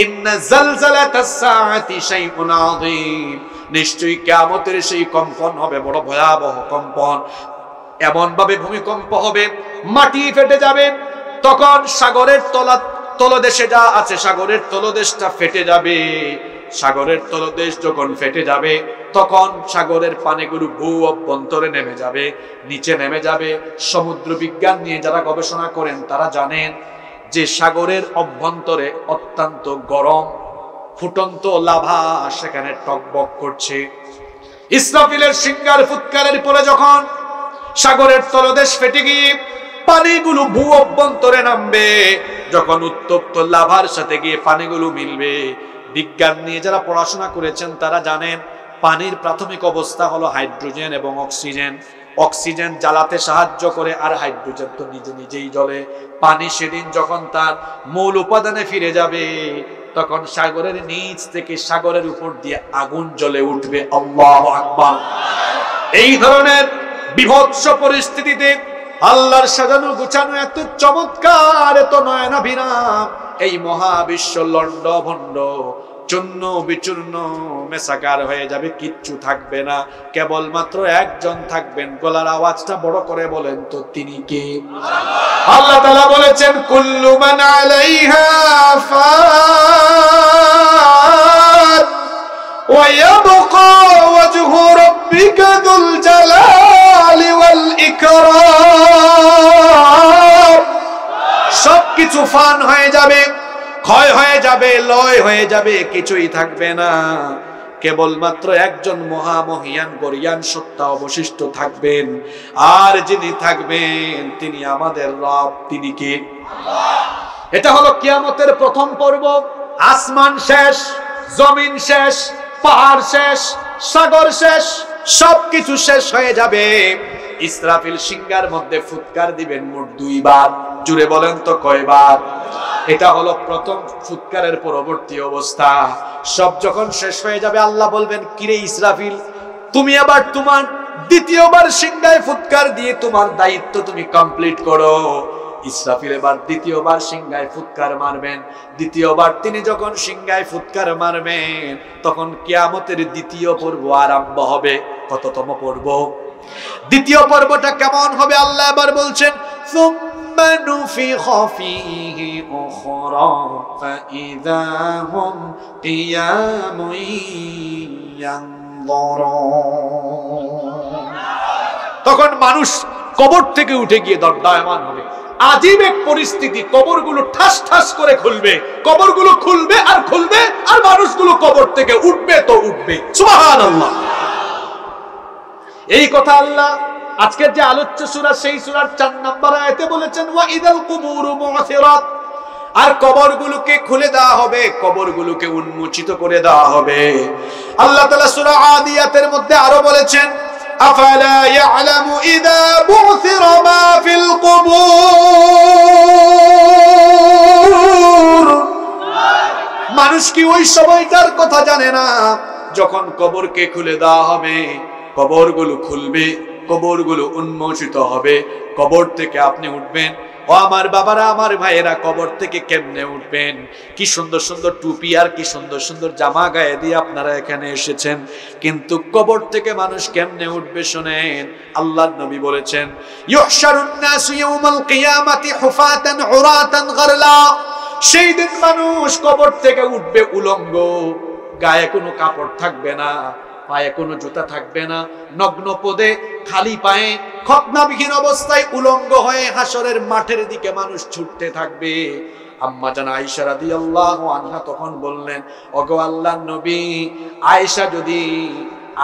ইন্না জালজালাতাস সাআতি শাইউন আযীম। নিশ্চয়ই কিয়ামতের সেই কম্পন হবে বড় ভয়াবহ কম্পন। এমন ভাবে ভূমিকম্প হবে মাটি ফেটে যাবে। তখন সাগরের তলদেশে যা আছে সাগরের তলদেশটা ফেটে যাবে। সাগরের তলদেশ যখন ফেটে যাবে তখন সাগরের পানিগুলো ভূ অভ্যন্তরে নেমে যাবে, নিচে নেমে যাবে। সমুদ্র বিজ্ঞান নিয়ে যারা গবেষণা করেন তারা জানেন যে সাগরের অভ্যন্তরে অত্যন্ত গরম ফুটন্ত লাভা সেখানে টকবক করছে। ইসরাফিলের সিংহার ফুৎকারের পরে যখন সাগরের তলদেশ ফেটে গিয়ে পানিগুলো ভূ অভ্যন্তরে নামবে, যখন উত্তপ্ত লাভার সাথে গিয়ে পানিগুলো মিলবে, বিজ্ঞান নিয়ে যারা পড়াশোনা করেছেন তারা জানেন পানির প্রাথমিক অবস্থা হলো হাইড্রোজেন এবং অক্সিজেন। অক্সিজেন জ্বালাতে সাহায্য করে আর হাইড্রোজেন তো নিজে নিজেই জ্বলে। পানি সেদিন যখন তার মূল উপাদানে ফিরে যাবে তখন সাগরের নিচ থেকে সাগরের উপর দিয়ে আগুন জ্বলে উঠবে। আল্লাহু আকবার। এই ধরনের বিভৎস পরিস্থিতিতে আল্লাহর সাজানো গুছানো এত চমৎকার, এত নয়নাভিরাম এই মহাবিশ্ব লন্ড ভন্ড চূর্ণ বিচূর্ণ মেসাকার হয়ে যাবে, কিচ্ছু থাকবে না, কেবলমাত্র একজন থাকবেন। গলার আওয়াজটা বড় করে বলেন তো তিনি কে? আল্লাহ তাআলা বলেছেন কুল্লু মান আলাইহা ফান ওয়া ইয়াবকা ওয়াজহু রাব্বিকা যুল জালালি ওয়াল ইকরাম। সবকিছু ফান হয়ে যাবে, ক্ষয় হয়ে যাবে, লয় হয়ে যাবে, কিছুই থাকবে না, কেবলমাত্র একজন মহামহিয়ান গরিয়ান সত্তা অবশিষ্ট থাকবেন। আর যিনি থাকবেন তিনি আমাদের রব। তিনি কে? এটা হলো কিয়ামতের প্রথম পর্ব। আসমান শেষ, জমিন শেষ, পাহাড় শেষ, সাগর শেষ, সবকিছু শেষ হয়ে যাবে। ইসরাফিল সিংহার মধ্যে ফুৎকার দিবেন মোট 2 বার। জুড়ে বলেন তো কয়বার? এটা হলো প্রথম ফুৎকারের পরবর্তী অবস্থা। সব যখন শেষ হয়ে যাবে আল্লাহ বলবেন, কিরে ইসরাফিল, তুমি আবার তোমার দ্বিতীয়বার সিংহায় ফুৎকার দিয়ে তোমার দায়িত্ব তুমি কমপ্লিট করো। ইসরাফিল এবার দ্বিতীয়বার সিংহায় ফুৎকার মারবেন। দ্বিতীয়বার তিনি যখন সিংহায় ফুৎকার মারবেন তখন কিয়ামতের দ্বিতীয় পর্ব আরম্ভ হবে। কততম পর্ব? দ্বিতীয় পর্বটা কেমন হবে আল্লাহ এবার বলছেন, সুম্মা নুফিখা ফীহি উখরা ফাইযা হুম কিয়ামুন ইয়ানযুরুন। তখন মানুষ কবর থেকে উঠে গিয়ে দণ্ডায়মান হবে। আজীব এক পরিস্থিতি, কবরগুলো ঠাস ঠাস করে খুলবে, কবরগুলো খুলবে আর খুলবে, আর মানুষগুলো কবর থেকে উঠবে তো উঠবে। সুবহানাল্লাহ। এই কথা আল্লাহ আজকের যে আলোচ্য সূরা, সেই সূরার 4 নম্বর আয়াতে বলেছেন, ওয়া ইদাল কুবুরু মু'থিরাত। আর কবরগুলোকে খুলে দেওয়া হবে, কবরগুলোকে উন্মোচিত করে দেওয়া হবে। আল্লাহ তাআলা সূরা আদিয়াতের মধ্যে আরো বলেছেন, আফালা ইয়ালামু ইযা বু'থিরা মা ফিল কুবুর। মানুষ কি ওই সময়টার কথা জানে না যখন কবরকে খুলে দেওয়া হবে? কবরগুলো খুলবে, কবরগুলো উন্মোচিত হবে, কবর থেকে আপনি উঠবেন। ও আমার বাবারা, আমার ভাইয়েরা, কবর থেকে কেমনে উঠবেন? কি সুন্দর সুন্দর টুপি আর কি সুন্দর সুন্দর জামা গায়ে দিয়ে আপনারা এখানে এসেছেন, কিন্তু কবর থেকে মানুষ কেমনে উঠবে শোনেন। আল্লাহর নবী বলেছেন, ইউহশারুন নাসু ইয়াউমাল কিয়ামাতি হুফাতান উরাতান গারলা। সেই দিন মানুষ কবর থেকে উঠবে উলঙ্গ, গায়ে কোনো কাপড় থাকবে না, পায়ে কোনো জুতা থাকবে না, নগ্ন পদে খালি পায়ে খতনাবিহীন অবস্থায় উলঙ্গ হয়ে হাসরের মাঠের দিকে মানুষ ছুটতে থাকবে। আম্মা জান আয়েশা রাদিয়াল্লাহু আনহা তখন বললেন, ওগো আল্লাহর নবী, আয়েশা যদি,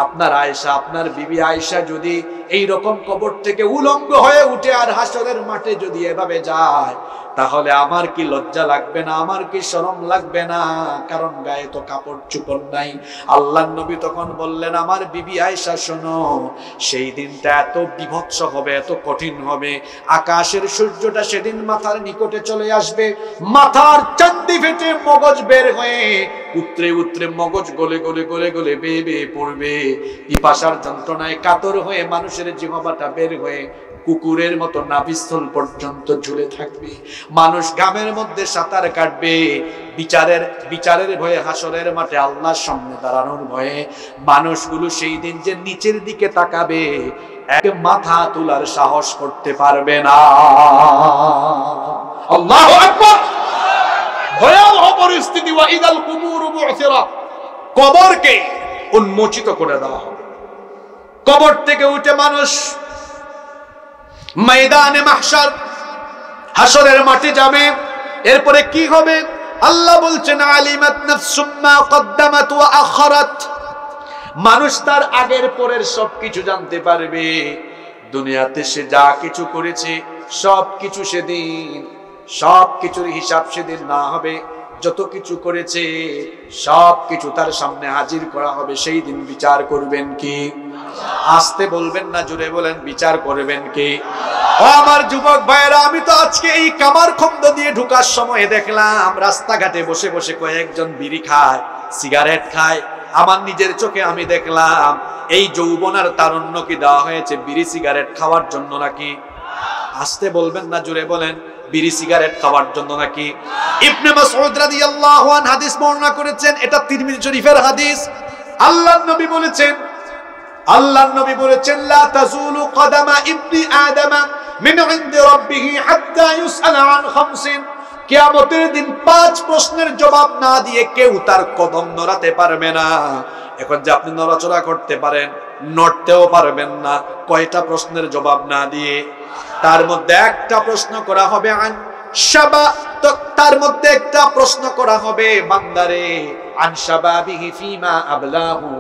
আপনার বিবি আয়েশা যদি এই রকম কবর থেকে উলঙ্গ হয়ে উঠে আর হাসরের মাঠে যদি এভাবে যায়, তাহলে আমার কি লজ্জা লাগবে না? আমার কি শরম লাগবে না? কারণ গায়ে তো কাপড় চোপড় নাই। আল্লাহর নবী তখন বললেন, আমার বিবি আয়েশা শোনো, সেই দিনটা এত বিভৎস হবে, এত কঠিন হবে, আকাশের সূর্যটা সেদিন মাথার নিকটে চলে আসবে, মাথার চান্দি ফেটে মগজ বের হয়ে উতরে উতরে মগজ গলে গলে গলে গলে বেয়ে বেয়ে পড়বে। পিপাসার যন্ত্রণায় কাতর হয়ে মানুষের জিহ্বাটা বের হয়ে কুকুরের মতো নাভিস্থল পর্যন্ত ঝুলে থাকবে। মানুষ ঘামের মধ্যে সাঁতার কাটবে। বিচারের ভয়ে হাসরের মাঠে আল্লাহর সামনে দাঁড়ানোর ভয়ে মানুষগুলো সেই দিন যে নিচের দিকে তাকাবে, এক মাথা তোলার সাহস করতে পারবে না। আল্লাহু আকবার। ভয়াবহ পরিস্থিতি। ওয়া ইদাল কুবুরু বু'থিরাত। কবরকে উন্মোচিত করে দেওয়া হবে। কবর থেকে উঠে মানুষ ময়দানে মাহশার, হাসরের মাঠে যাবে। এরপরে কি হবে? আল্লাহ বলছেন, আলিমাত নাফসুম মা কদ্দামাত ওয়া আখারাত। মানুষ তার আগের পরের সবকিছু জানতে পারবে। দুনিয়াতে সে যা কিছু করেছে সবকিছু সেদিন, সবকিছুর হিসাব সেদিন না হবে। যত কিছু করেছে সবকিছু তার সামনে হাজির করা হবে। সেই দিন বিচার করবেন কি? আসতে বলবেন না, জোরে বলেন, বিচার করবেন কি? ও আমার যুবক ভাইয়েরা, আমি তো আজকে এই কামারখন্দ দিয়ে ঢোকার সময় দেখলাম রাস্তাঘাটে বসে বসে কয়েকজন বিড়ি খায়, সিগারেট খায়। আমার নিজের চোখে আমি দেখলাম এই যৌবন আর তারুণ্য কি দেওয়া হয়েছে বিড়ি সিগারেট খাওয়ার জন্য নাকি? আসতে বলবেন না, জোরে বলেন। বিড়ি সিগারেট খাওয়ার জন্য নাকি? ইবনে মাসউদ রাদিয়াল্লাহু আনহু হাদিস বর্ণনা করেছেন, এটা তিরমিজি শরীফের হাদিস। আল্লাহর নবী বলেছেন লা তাজুলু কদামা ইবনি আদম মিন ইনদি রাব্বিহি হাত্তা ইউসআলা আন খামসিন। কিয়ামতের দিন 5 প্রশ্নের জবাব না দিয়ে কেউ তার কদম নড়াতে পারবে না। এখন যে আপনি নড়াচড়া করতে পারেন, নড়তেও পারবেন না, কয়টা প্রশ্নের জবাব না দিয়ে? তার মধ্যে একটা প্রশ্ন করা হবে আন শাবা, তো তার মধ্যে একটা প্রশ্ন করা হবে বান্দারে আন শাবাবিহি ফিমা আবলাহু,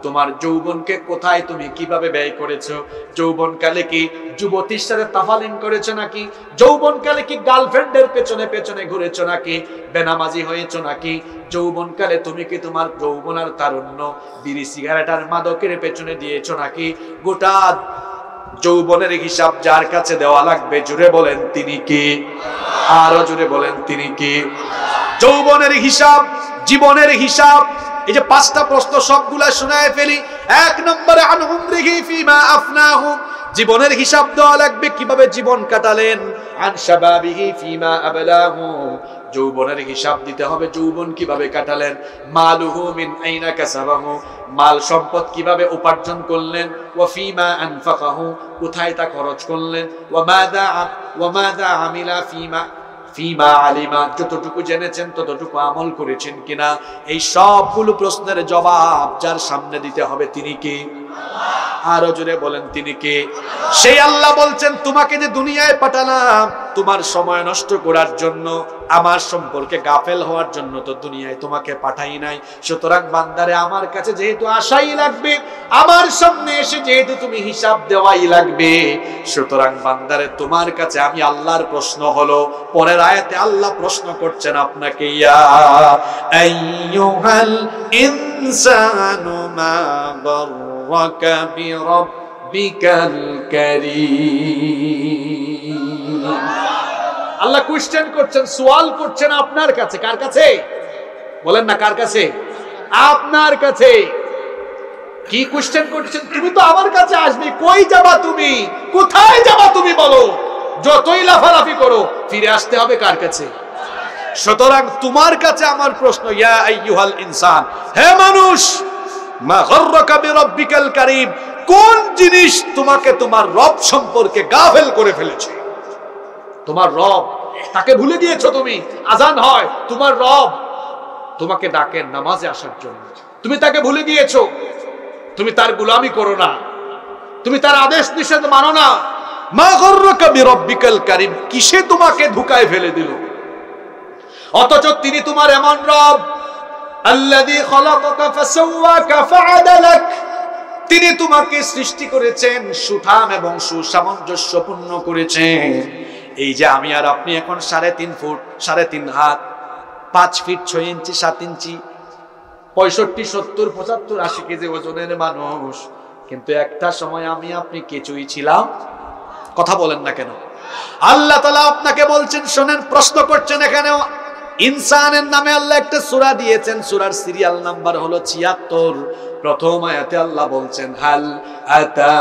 তোমার যৌবনকে কোথায় তুমি কিভাবে ব্যয় করেছো? যৌবনকালে কি যুবতীর সাথে তাফালিং করেছো নাকি? যৌবনকালে কি গার্লফ্রেন্ডের পেছনে পেছনে ঘুরেছো নাকি? বেনামাজি হয়েছো নাকি? যৌবনকালে তুমি কি তোমার যৌবন আর তারুণ্য বিড়ি সিগারেট আর মাদকের পেছনে দিয়েছো নাকি? গোটা যৌবনের হিসাব যার কাছে দেওয়া লাগবে, জুড়ে বলেন তিনি কে? আরো জুড়ে বলেন তিনি কে? যৌবনের হিসাব, জীবনের হিসাব, এই যে 5টা প্রশ্ন সবগুলা শোনায় ফেলি। 1 নম্বরে আন উমরিহি ফিমা আফনাহু, জীবনের হিসাব দেওয়া লাগবে, কিভাবে জীবন কাটালেন। আন শাবাবিহি ফিমা আবলাহু, যৌবনের হিসাব দিতে হবে, যৌবন কিভাবে কাটালেন। মালুহু মিন আইনা কাসাবাহু, মাল সম্পদ কিভাবে উপার্জন করলেন। ওয়া ফিমা আনফাকাহু, কোথায় তা খরচ করলেন। ওয়া মাযা আমিলা ফিমা আলিমা, যতটুকু জেনেছেন ততটুকু আমল করেছেন কিনা। এই সবগুলো প্রশ্নের জবাব যার সামনে দিতে হবে তিনি কে? আরো জোরে বলেন তিনি কে? সেই আল্লাহ বলছেন তোমাকে যে দুনিয়ায় পাঠালাম তোমার সময় নষ্ট করার জন্য, আমার সম্পর্কে গাফেল হওয়ার জন্য তো দুনিয়ায় তোমাকে পাঠাই নাই। সুতরাং বান্দারে আমার কাছে যেহেতু আসাই লাগবে, আমার সামনে এসে যেহেতু তুমি হিসাব দেওয়াই লাগবে, সুতরাং বান্দারে তোমার কাছে আমি আল্লাহর প্রশ্ন হলো, পরের আয়াতে আল্লাহ প্রশ্ন করছেন আপনাকে, ইয়া আইয়ুহাল ইনসানু মা গাররাকা বিরাব্বিকাল কারীম। আল্লাহ কোশ্চেন করছেন, সওয়াল করছেন আপনার কাছে। কার কাছে? বলেন না কার কাছে? আপনার কাছে। কি কোশ্চেন করছেন? তুমি তো আমার কাছে আসবে, কই যাবা তুমি? কোথায় যাবা তুমি বলো? যতই লাফালাফি করো ফিরে আসতে হবে কার কাছে? সুতরাং তোমার কাছে আমার প্রশ্ন, ইয়া আইয়ুহাল ইনসান, হে মানুষ, মা গাররাকা বিরাব্বিকাল কারীম, কোন জিনিস তোমাকে তোমার রব সম্পর্কে গাফেল করে ফেলেছে? তোমার রব, তাকে ভুলে গিয়েছো তুমি। আজান হয়, তোমার রব তোমাকে ডাকেন নামাজে আসার জন্য, তুমি তাকে ভুলে গিয়েছো। তুমি তার গোলামি করো না, তুমি তার আদেশ নিষেধ মানো না। মা গাররাকা বিরাব্বিকাল কারীম, কিসে তোমাকে ধোঁকায় ফেলে দিল? অথচ তিনি তোমার এমন রব, আল্লাযী খালাকাকা ফাসাওয়াকা ফাআদালাক, তিনি তোমাকে সৃষ্টি করেছেন, সুঠাম এবং সুসামঞ্জস্যপূর্ণ করেছেন। এই যে আমি আর আপনি এখন 3.5 ফুট 3.5 হাত 5 ফিট 6 ইঞ্চি 7 ইঞ্চি 65 70 75 80 কেজি ওজনের মানুষ, কিন্তু একটা সময় আমি আপনি কিছুই ছিলাম। কথা বলেন না কেন? আল্লাহ তাআলা আপনাকে বলছেন, শোনেন, প্রশ্ন করছেন। এখানেও ইনসানের নামে আল্লাহ একটা সূরা দিয়েছেন, সূরার সিরিয়াল নাম্বার হলো 76। প্রথম আয়াতে আল্লাহ বলছেন, হাল আতা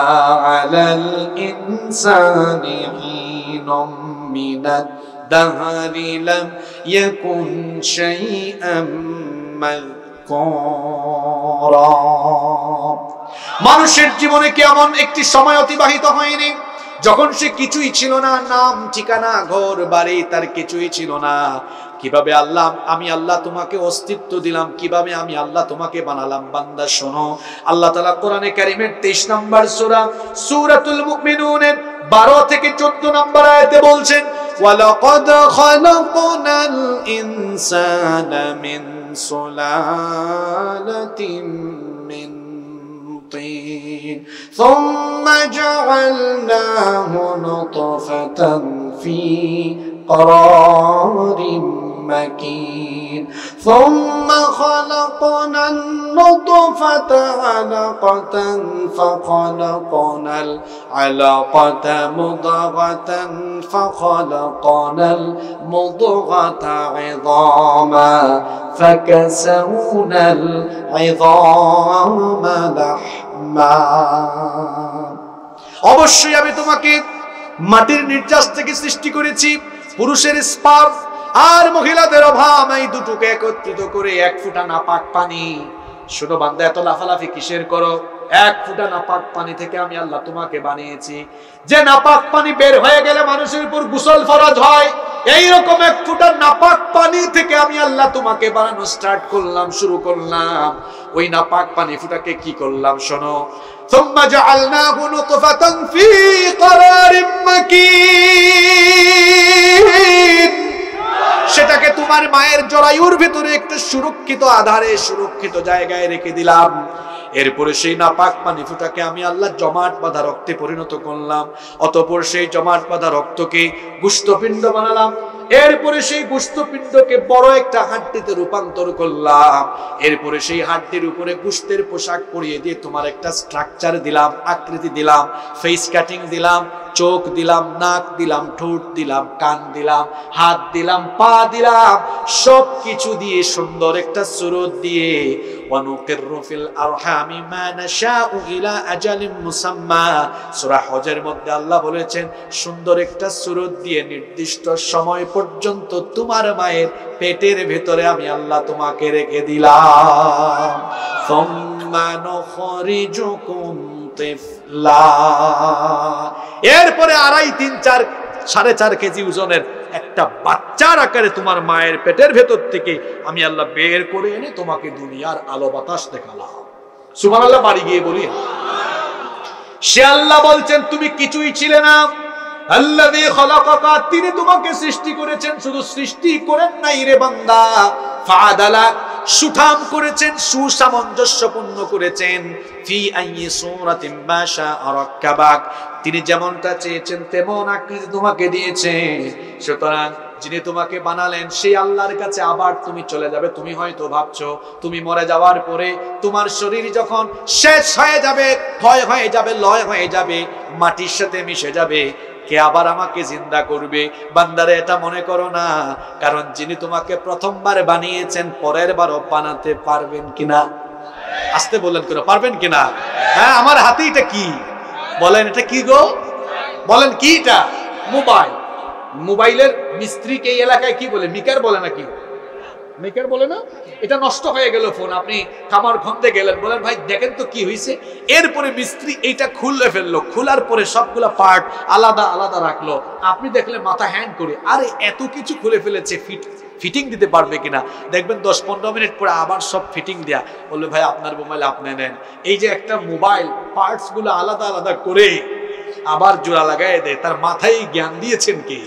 আলাল ইনসানি হিনুম মিনাদ দাহরি লাম ইয়াকুন শাইআম মাযকুরা। মানুষের জীবনে কি এমন একটি সময় অতিবাহিত হয়নি যখন সে কিছুই ছিল না, নাম ঠিকানা ঘর বাড়ি তার কিছুই ছিল না? কিভাবে আমি আল্লাহ তোমাকে অস্তিত্ব দিলাম, কিভাবে আমি আল্লাহ তোমাকে বানালাম। বান্দা শোনো, আল্লাহ তাআলা কোরআনে কারীমের 23 নম্বর সূরা সূরাতুল মুমিনুনের 12 থেকে 14 নম্বর আয়াতে বলছেন, ওয়ালাকাদ খালাকনাল ইনসানা মিন সুলালাতিন মিন طين ثم جعلناه نطفة في قرار مكين ثم خلقنا النطفة علقة فخلقنا العلقة مضغة فخلقنا المضغة عظاما فكسونا العظام لحما। অবশ্যই আমি তোমাকে মাটির নির্যাস থেকে সৃষ্টি করেছি, পুরুষের স্পার্ম আর মহিলাদের অভাব, এই দুটোকে একত্রিত করে 1 ফোঁটা নাপাক পানি। শোনো বান্দা, এত লাফালাফি কিসের করো? 1 ফোঁটা নাপাক পানি থেকে আমি আল্লাহ তোমাকে বানিয়েছি। যে নাপাক পানি বের হয়ে গেলে মানুষের উপর গোসল ফরজ হয়, এইরকম 1 ফোঁটা নাপাক পানি থেকে আমি আল্লাহ তোমাকে বানানো স্টার্ট করলাম, শুরু করলাম। ওই নাপাক পানি ফুটাকে কি করলাম শোনো। সুম্মা জাআলনাহু নুতফাতান ফি ক্বারারিম মাকিন, সেটাকে তোমার মায়ের জরায়ুর ভিতরে একটা সুরক্ষিত আধারে, সুরক্ষিত জায়গায় রেখে দিলাম। এরপরে সেই নাপাক পানি ফুটাকে আমি আল্লাহ জমাট বাঁধা রক্তে পরিণত করলাম। অতঃপর সেই জমাট বাঁধা রক্তকে গোশতপিণ্ড বানালাম। এরপরে সেই গোশতপিণ্ডকে বড় একটা হাড্ডিতে রূপান্তর করলাম। এরপরে সেই হাড্ডির উপরে গোশতের পোশাক পরিয়ে দিয়ে তোমার একটা স্ট্রাকচার দিলাম, আকৃতি দিলাম, ফেস কাটিং দিলাম, চোখ দিলাম, নাক দিলাম, ঠোঁট দিলাম, কান দিলাম, হাত দিলাম, পা দিলাম, সব কিছু দিয়ে সুন্দর একটা সুরত দিয়ে ওয়ানুকিররু ফিল আরহামি মা নাশাউ ইলা আজালিম মুসাম্মা। সূরা হজের মধ্যে আল্লাহ বলেছেন, সুন্দর একটা সুরত দিয়ে নির্দিষ্ট সময় পর্যন্ত তোমার মায়ের পেটের ভেতরে আমি আল্লাহ তোমাকে রেখে দিলাম। সুম্মা নুখরিজুকুম তিফলা, এরপরে 2.5, 3, 4, 4.5 কেজি ওজনের একটা বাচ্চার আকারে তোমার মায়ের পেটের ভেতর থেকে আমি আল্লাহ বের করে এনে তোমাকে দুনিয়ার আলো বাতাস দেখালাম। সুবহানাল্লাহ, বাড়ি গিয়ে বলি। সে আল্লাহ বলছেন তুমি কিছুই ছিলে না। আল্লাযী খালাকাকা, তিনি তোমাকে সৃষ্টি করেছেন। শুধু সৃষ্টি করেন নাই রে বান্দা, ফাআদালা, সুঠাম করেছেন, সুসামঞ্জস্যপূর্ণ করেছেন। ফি আইয়ি সূরাতিন মা শাআ রাক্কাবাক, তিনি যেমনটা চেয়েছেন তেমন আকৃতি তোমাকে দিয়েছেন। সুতরাং যিনি তোমাকে বানালেন সেই আল্লাহর কাছে আবার তুমি চলে যাবে। তুমি হয়তো ভাবছো তুমি মরে যাওয়ার পরে তোমার শরীর যখন শেষ হয়ে যাবে, ক্ষয় হয়ে যাবে, লয় হয়ে যাবে, মাটির সাথে মিশে যাবে, কে আবার আমাকে জিন্দা করবে? বান্দারে, এটা মনে করো না। কারণ যিনি তোমাকে প্রথমবার বানিয়েছেন পরের বারও বানাতে পারবেন কিনা? আসতে বলেন, কেন পারবেন কিনা? হ্যাঁ, আমার হাতে এটা কি বলেন? এটা কি গো বলেন? কি এটা? মোবাইল। মোবাইলের মিস্ত্রিকে এই এলাকায় কি বলে? মিকার বলে নাকি? মিকার বলে না? এটা নষ্ট হয়ে গেল ফোন, আপনি খামার খন্দে গেলেন, বলেন ভাই দেখেন তো কি হয়েছে। এরপরে মিস্ত্রি এইটা খুলে ফেললো, খোলার পরে সবগুলা পার্ট আলাদা আলাদা রাখলো। আপনি দেখলেন মাথা হ্যান্ড করে, আরে এত কিছু খুলে ফেলেছে, ফিটিং দিতে পারবে কিনা? দেখবেন 10-15 মিনিট পরে আবার সব ফিটিং দেয়া। বলবে ভাই আপনার মোবাইল আপনি নেন। এই যে একটা মোবাইল পার্টস গুলো আলাদা আলাদা করে আবার জোড়া লাগাই দেয়, তার মাথায় জ্ঞান দিয়েছেন কি?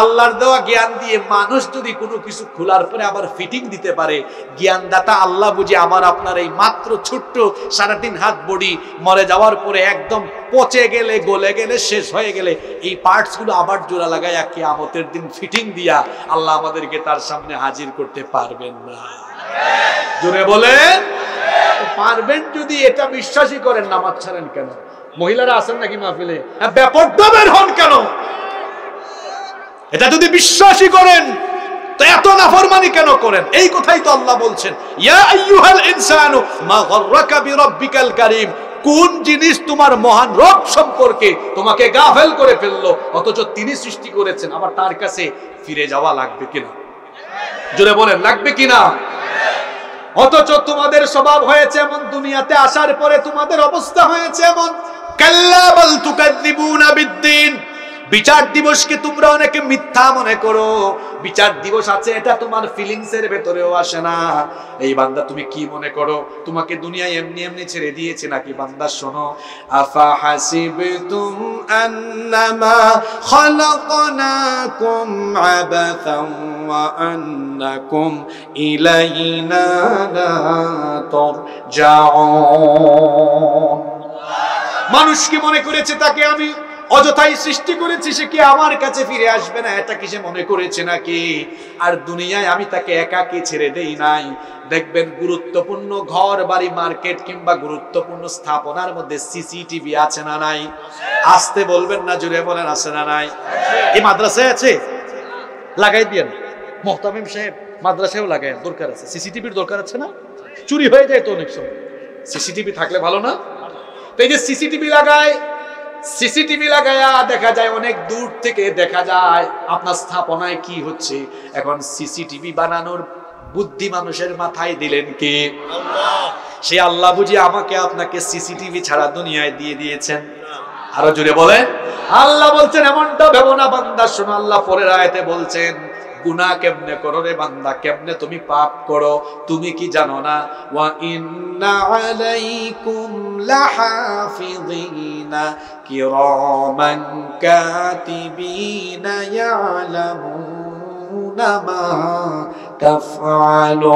আল্লাহর দেওয়া জ্ঞান দিয়ে মানুষ যদি কোনো কিছু খোলার পরে আবার ফিটিং দিতে পারে, জ্ঞানদাতা আল্লাহ বুঝে আমার আপনার এই মাত্র ছোট্ট 3.5 হাত বডি মরে যাওয়ার পরে একদম পচে গেলে, গলে গেলে, শেষ হয়ে গেলে এই পার্টস গুলো আবার জোড়া লাগাইয়া কিয়ামতের দিন ফিটিং দিয়া আল্লাহ আমাদেরকে তার সামনে হাজির করতে পারবেন না? জোরে বলেন পারবেন। যদি এটা বিশ্বাসই করেন, নামাজ ছাড়েন কেন? মহিলারা আছেন নাকি মাহফিলে? বেপরদা বের হন কেন? এটা যদি বিশ্বাসই করেন তো এত নাফরমানি কেন করেন? এই কথাই তো আল্লাহ বলছেন, ইয়া আইয়ুহাল ইনসানু মা গাররাকা বিরাব্বিকাল কারীম। কোন জিনিস তোমার মহান রব সম্পর্কে তোমাকে গাফেল করে ফেললো, অথচ তিনি সৃষ্টি করেছেন। আবার তার কাছে ফিরে যাওয়া লাগবে কিনা? জোরে বলেন, লাগবে কিনা? অথচ তোমাদের স্বভাব হয়েছে এমন, দুনিয়াতে আসার পরে তোমাদের অবস্থা হয়েছে এমন। কাল্লা বাল তুকাযযিবুনা বিদ্দীন, বিচার দিবসকে তোমরা অনেকে মিথ্যা মনে করো। বিচার দিবস আছে, এটা তোমার ফিলিংস এর ভেতরেও আসে না। এই বান্দা তুমি কি মনে করো তোমাকে দুনিয়ায় এমনি এমনি ছেড়ে দিয়েছে নাকি? বান্দা শোনো, আফা হাসিবতুম আন্নামা খালাকনাকুম আবাসান ওয়া আন্নাকুম ইলাইনা লা তুরজাউন। মানুষ কি মনে করেছে তাকে আমি অযথাই সৃষ্টি করেছি, সে কি আমার কাছে ফিরে আসবে না, এটা কি সে মনে করেছে নাকি? আর দুনিয়ায় আমি তাকে একাকী ছেড়ে দেই নাই। দেখবেন গুরুত্বপূর্ণ ঘর বাড়ি, মার্কেট কিংবা গুরুত্বপূর্ণ স্থাপনার মধ্যে সিসিটিভি আছে না নাই? আসতে বলবেন না, জুড়ে বলেন আছে না নাই? এই মাদ্রাসায় আছে, লাগাই দিয়েন। মোহতামিম সাহেব, মাদ্রাসায়ও লাগাই, দরকার আছে। সিসিটিভির দরকার আছে না? চুরি হয়ে যায় তো অনেক সময়, সিসিটিভি থাকলে ভালো না? তো এই যে সিসিটিভি লাগায়, সিসিটিভি লাগায়া দেখা যায়, অনেক দূর থেকে দেখা যায় আপনার স্থাপনায় কি হচ্ছে। এখন সিসিটিভি বানানোর বুদ্ধি মানুষের মাথায় দিলেন কে? আল্লাহ। সে আল্লাহ বুঝি আমাকে আপনাকে সিসিটিভি ছাড়া দুনিয়ায় দিয়ে দিয়েছেন? আরো জোরে বলেন। আল্লাহ বলছেন এমনটা ভেবো না বান্দা, শোনো আল্লাহ পরের আয়াতে বলছেন গুনাহ কেমনে করো রে বান্দা, কেমনে তুমি পাপ করো তুমি কি জানো না? ওয়া ইন্না আলাইকুম লাহাফিযিনা কিরামান কাতিবিনা ইয়ালামুনা মা তাফআলুন।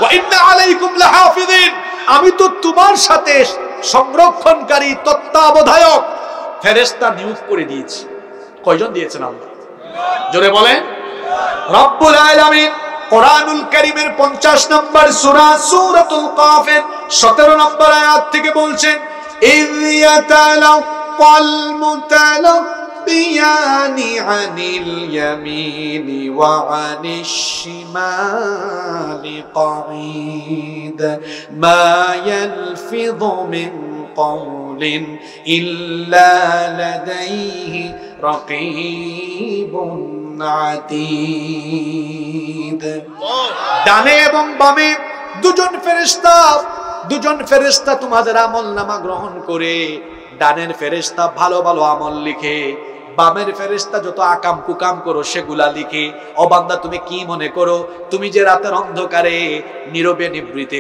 ওয়া ইন্না আলাইকুম লাহাফিযিন, আমি তো তোমার সাথে সংরক্ষণকারী তত্ত্বাবধায়ক ফেরেশতা নিয়োগ করে দিয়েছি। কয়জন দিয়েছেন আল্লাহ? জোরে বলেন। রব্বুল আলামিন কোরআনুল কারীমের 50 নম্বর সূরা সূরাতুল কাফের 17 নম্বর আয়াত থেকে বলছেন ইয ইয়াতালাক্কাল মুতালাক্কিয়ানি আনিল ইয়ামিনি ওয়া আনিশ শিমালি কাঈদ মা ইয়ালফিযু মিন قول إلا لديه رقيب عتيد। ডানে এবং বামে দুজন ফেরেশতা তোমাদের আমলনামা গ্রহণ করে, ডানের ফেরেশতা ভালো ভালো আমল লিখে, বামের ফেরেশতা যত আকাম কুকাম করো সেগুলা লিখে। ও বান্দা তুমি কি মনে করো তুমি যে রাতের অন্ধকারে নীরবে নিভৃতে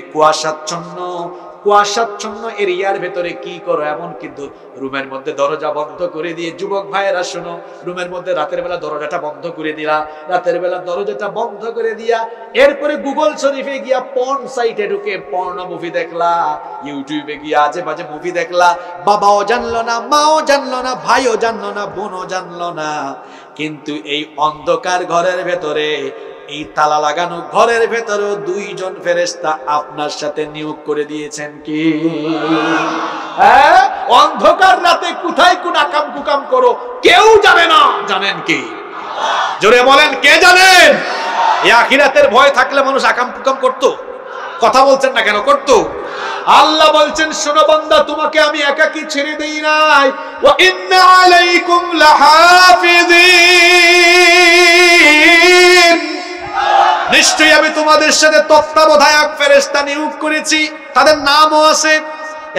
কুয়াশাচ্ছন্ন এরিয়ার ভেতরে কি করো? এমন কিন্তু রুমের মধ্যে দরজা বন্ধ করে দিয়ে, যুবক ভাইয়েরা শোনো, রুমের মধ্যে রাতের বেলা দরজাটা বন্ধ করে দিলা, রাতের বেলা দরজাটা বন্ধ করে দিয়া এরপরে গুগল শরীফে গিয়া পর্ন সাইটে ঢুকে পর্ন মুভি দেখলা, ইউটিউবে গিয়া আজে বাজে মুভি দেখলা, বাবাও জানলো না, মাও জানলো না, ভাইও জানলো না, বোনও জানলো না। কিন্তু এই অন্ধকার ঘরের ভেতরে, এই তালা লাগানো ঘরের ভেতরেও দুইজন ফেরেশতা আপনার সাথে নিয়োগ করে দিয়েছেন কি? হ্যাঁ, অন্ধকার রাতে কোথায় কোন আকাম কুকাম করো কেউ জানে না, জানেন কি? জোরে বলেন, কে জানেন? এই আখিরাতের ভয় থাকলে মানুষ আকাম কুকাম করতো? কথা বলছেন না কেন? করতো। আল্লাহ বলছেন শোনো বান্দা, তোমাকে আমি একাকী ছেড়ে দেই নাই, ওয়া ইন্না আলাইকুম লাহাফিযিন, নিশ্চয়ই আমি তোমাদের সাথে তত্ত্বাবধায়ক ফেরেশতা নিয়োগ করেছি, তাদের নামও আছে।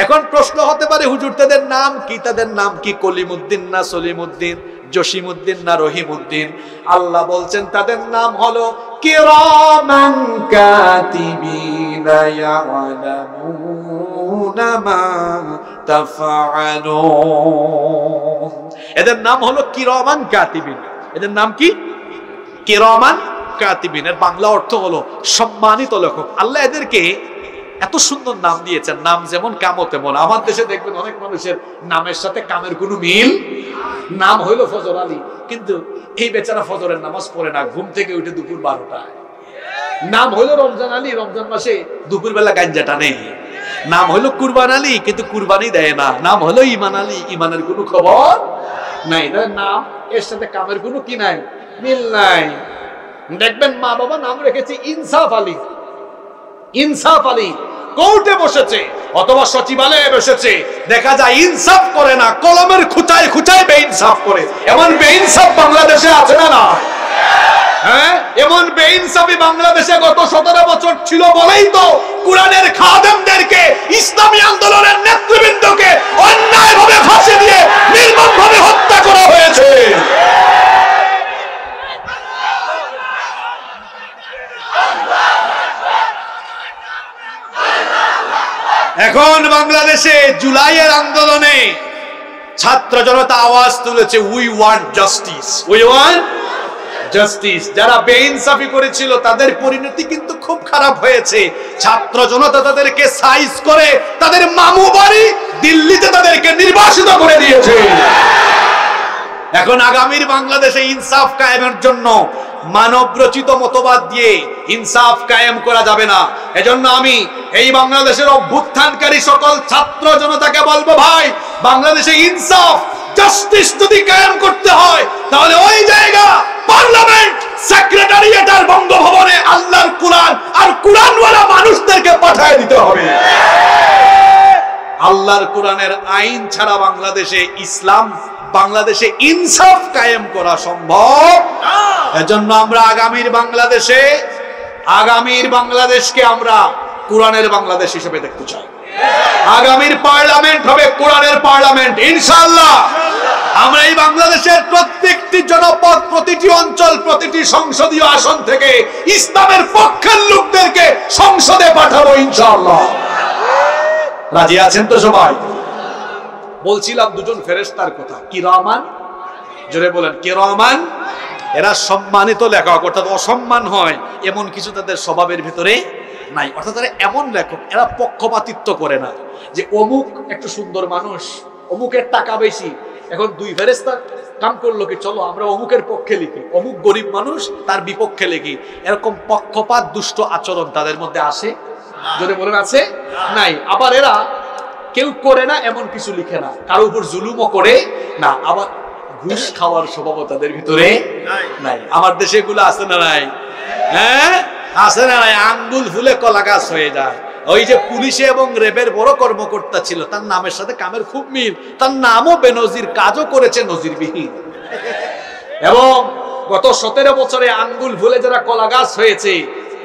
এখন প্রশ্ন হতে পারে হুজুর তাদের নাম কি? তাদের নাম কি কলিমউদ্দিন না সলিমউদ্দিন, জসিমউদ্দিন না রহিমউদ্দিন? আল্লাহ বলছেন তাদের নাম হলো কিরামান কাতিবিনা ইয়ালামুনা মা তাফআলুন। এদের নাম হলো কিরামান কাতিবিন। এদের নাম কি? কিরামান কাতিবিনের বাংলা অর্থ হলো সম্মানিত লেখক। আল্লাহ এদেরকে এত সুন্দর নাম দিয়েছেন, নাম যেমন কামও তেমন। আমার দেশে দেখবেন অনেক মানুষের নামের সাথে কামের কোনো মিল। নাম হইল ফজর আলী, কিন্তু এই বেচারা ফজরের নামাজ পড়ে না, ঘুম থেকে উঠে দুপুর 12টায়। নাম হইল রমজান আলী, রমজান মাসে দুপুর বেলা গাঞ্জাটা নেই। নাম হইল কুরবান আলী, কিন্তু কুরবানি দেয় না। নাম হলো ইমান আলী, ইমানের কোনো খবর নাই। নাম এর সাথে কামের কোনো কি নাই, মিল নাই। দেখবেন মা বাবা নাম রেখেছে ইনসাফ আলী। ইনসাফ আলী কোর্টে বসেছে অথবা সচিবালয়ে বসেছে, দেখা যায় ইনসাফ করে না, কলমের খুঁচায় খুঁচায় বেইনসাফ করে। এমন বেইনসাফ বাংলাদেশে আছে না? হ্যাঁ, এমন বেইনসাফি বাংলাদেশে গত 17 বছর ছিল বলেই তো কুরআনের খাদেমদেরকে, ইসলামী আন্দোলনের নেতৃবৃন্দকে অন্যায়ভাবে ফাঁসি দিয়ে নির্মমভাবে হত্যা করা হয়েছে। এখন বাংলাদেশে জুলাইয়ের আন্দোলনে ছাত্র জনতা আওয়াজ তুলেছে, we want justice, we want justice. যারা বেইনসাফি করেছিল তাদের পরিণতি কিন্তু খুব খারাপ হয়েছে। ছাত্র জনতা তাদেরকে সাইজ করে তাদের মামু বাড়ি দিল্লিতে তাদেরকে নির্বাসিত করে দিয়েছে। এখন আগামীর বাংলাদেশে ইনসাফ কায়েমের জন্য মানব রচিত মতবাদ দিয়ে ইনসাফ কায়েম করা যাবে না। এজন্য আমি এই বাংলাদেশের অভ্যুত্থানকারী সকল ছাত্র জনতাকে বলবো, ভাই, বাংলাদেশে ইনসাফ জাস্টিস যদি কায়েম করতে হয় তাহলে ওই জায়গা পার্লামেন্ট, সেক্রেটারিয়েট আর বঙ্গভবনে আল্লাহর কোরআন আর কোরআনওয়ালা মানুষদেরকে পাঠিয়ে দিতে হবে। আল্লাহ আল্লাহর কোরআনের আইন ছাড়া বাংলাদেশে ইসলাম, বাংলাদেশে ইনসাফ কায়েম করা সম্ভব। এজন্য আমরা আগামীর বাংলাদেশকে আমরা কোরআনের বাংলাদেশ হিসেবে দেখতে চাই। আগামীর পার্লামেন্ট হবে কোরআনের পার্লামেন্ট ইনশাআল্লাহ। আমরা এই বাংলাদেশের প্রত্যেকটি জনপদ, প্রতিটি অঞ্চল, প্রতিটি সংসদীয় আসন থেকে ইসলামের পক্ষের লোকদেরকে সংসদে পাঠাবো ইনশাআল্লাহ। রাজি আছেন তো সবাই? বলছিলাম দুজন ফেরেশতার কথা, কিরামান, জোরে বলেন কিরামান। এরা সম্মানিত লেখক, অর্থাৎ অসম্মান হয় এমন কিছু তাদের স্বভাবের ভিতরে নাই। অর্থাৎ এরা এমন লেখক, এরা পক্ষপাতিত্ব করে না যে অমুক একটু সুন্দর মানুষ, অমুকের টাকা বেশি, এখন দুই ফেরেশতা কাম করলো কি চলো আমরা অমুকের পক্ষে লিখি, অমুক গরিব মানুষ তার বিপক্ষে লিখি। এরকম পক্ষপাত দুষ্ট আচরণ তাদের মধ্যে আসে, যদি বলেন আছে নাই। আবার এরা কেউ করে না এমন কিছু লিখে না, কারো উপর জুলুমও করে না, আবার ঘুষ খাওয়ার স্বভাব তাদের ভিতরে নাই। আমার দেশে এগুলো আছে না নাই? হ্যাঁ আছে না নাই? আঙ্গুল ফুলে কলা গাছ হয়ে যায়। ওই যে পুলিশে এবং রেবের বড় কর্মকর্তা ছিল, তার নামের সাথে কামের খুব মিল, তার নামও বেনজির, কাজও করেছে নজিরবিহীন। এবং গত 17 বছরে আঙ্গুল ফুলে যারা কলা গাছ হয়েছে,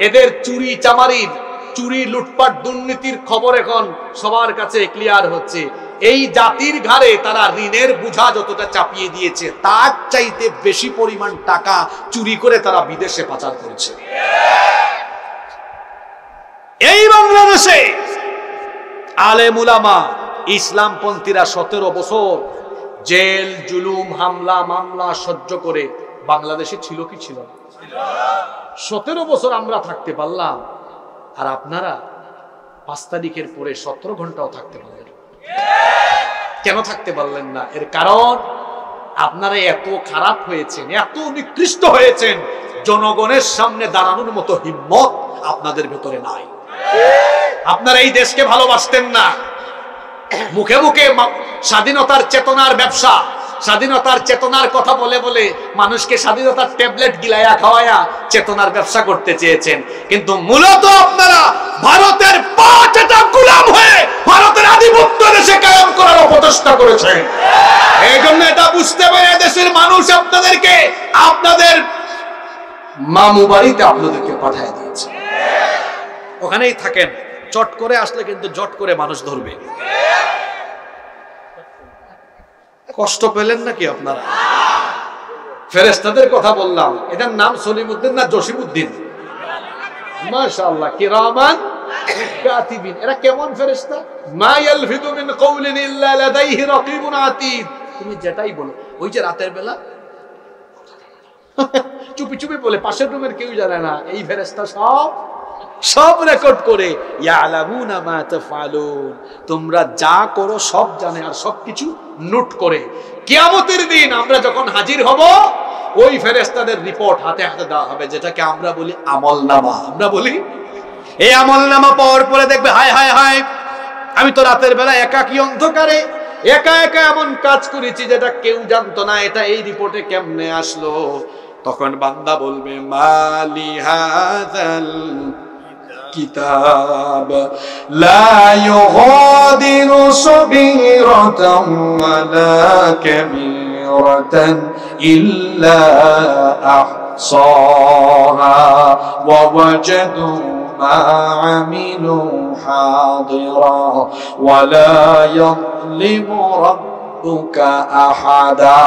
এদের চুরি চামারির, চুরি লুটপাট দুর্নীতির খবর এখন সবার কাছে ক্লিয়ার হচ্ছে। এই জাতির ঘাড়ে তারা ঋণের বোঝা যতটা চাপিয়ে দিয়েছে, তার চাইতে বেশি পরিমাণ টাকা চুরি করে তারা বিদেশে পাচার করেছে। এই বাংলাদেশে আলেম উলামা ইসলামপন্থীরা 17 বছর জেল জুলুম হামলা মামলা সহ্য করে বাংলাদেশে ছিল কি ছিল না? 17 বছর আমরা থাকতে পারলাম, আর আপনারা 5 তারিখের পরে 17 ঘন্টাও থাকতে পারলেন। কেন থাকতে পারলেন না? এর কারণ আপনারা এত খারাপ হয়েছেন, এত নিকৃষ্ট হয়েছেন, জনগণের সামনে দাঁড়ানোর মতো হিম্মত আপনাদের ভেতরে নাই। আপনারা এই দেশকে ভালোবাসতেন না, মুখে মুখে স্বাধীনতার চেতনার ব্যবসা, স্বাধীনতার চেতনার কথা বলে বলে মানুষকে স্বাধীনতার ট্যাবলেট গিলায়া খাওয়ায়া চেতনার ব্যবসা করতে চেয়েছেন, কিন্তু মূলত আপনারা ভারতের পাঁচটা গোলাম হয়ে ভারতের আধিপত্য দেশে কায়েম করার অপচেষ্টা করেছেন। এই জন্য এটা বুঝতে পেরে দেশের মানুষ আপনাদেরকে আপনাদের মামু বাড়িতে আপনাদেরকে পাঠিয়ে দিয়েছে। ওখানেই থাকেন, চট করে আসলে কিন্তু জট করে মানুষ ধরবে। কষ্ট পেলেন নাকি আপনারা? ফেরেশতাদের কথা বললাম, এটার নাম সলিমউদ্দিন না জসিমউদ্দিন? মাশাআল্লাহ, কিরামান কাতিবিন। এরা কেমন ফেরেশতা? মা ইয়ালফিদু মিন কওলিন ইল্লা লাদাইহি রাকিবুন আতীদ। তুমি যেটাই বলো, ওই যে রাতের বেলা চুপি চুপি বলে, পাশের রুমের কেউ জানে না, এই ফেরেশতা সব রেকর্ড করে, ইয়ালামুনা মা তাফআলুন, তোমরা যা করো সব জানে আর সবকিছু নোট করে। কিয়ামতের দিন আমরা যখন হাজির হব, ওই ফেরেশতাদের রিপোর্ট হাতে হাতে দেওয়া হবে, যেটাকে আমরা বলি আমলনামা। আমরা বলি এই আমলনামা পাওয়ার পরে দেখবে, হায় হায় হায়, আমি তো রাতের বেলা একাকী অন্ধকারে একা একা এমন কাজ করেছি যেটা কেউ জানতো না, এটা এই রিপোর্টে কেমনে আসলো? তখন বান্দা বলবে, মালি হাযাল কিতাব লা ইউগাদিরু সগীরাতান ওয়ালা কাবীরাতান ইল্লা আহসাহা ওয়া ওয়াজাদু মা আমিলু হাদিরা ওয়ালা ইয়াযলিমু রাব্বুকা আহাদা।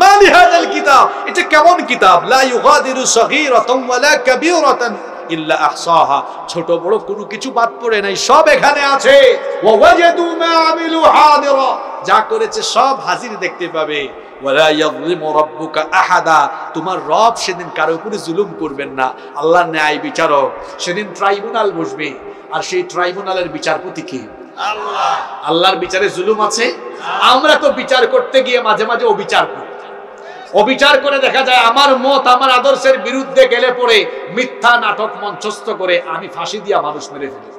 মালি হাযাল কিতাব, এটা কেমন কিতাব? লা ইউগাদিরু সগীরাতান ওয়ালা কাবীরাতান ইল্লা আহসাহা, ছোট বড় কোনো কিছু বাদ পড়ে নাই, সব এখানে আছে। ওয়া ওয়াজাদু মা আমিলু হাদিরা, যা করেছে সব হাজির দেখতে পাবে। ওয়ালা ইয়াযলিমু রাব্বুকা আহাদা, তোমার রব সেদিন কারো উপরে জুলুম করবেন না। আল্লাহর ন্যায় বিচারক, সেদিন ট্রাইব্যুনাল বসবে, আর সেই ট্রাইব্যুনালের বিচারপতি কে? আল্লাহ। আল্লাহর বিচারে জুলুম আছে? আমরা তো বিচার করতে গিয়ে মাঝে মাঝে অবিচার করি। অবিচার করে দেখা যায় আমার মত আমার আদর্শের বিরুদ্ধে গেলে পরে মিথ্যা নাটক মঞ্চস্থ করে আমি ফাঁসি দিয়া মানুষ মেরে ফেলি।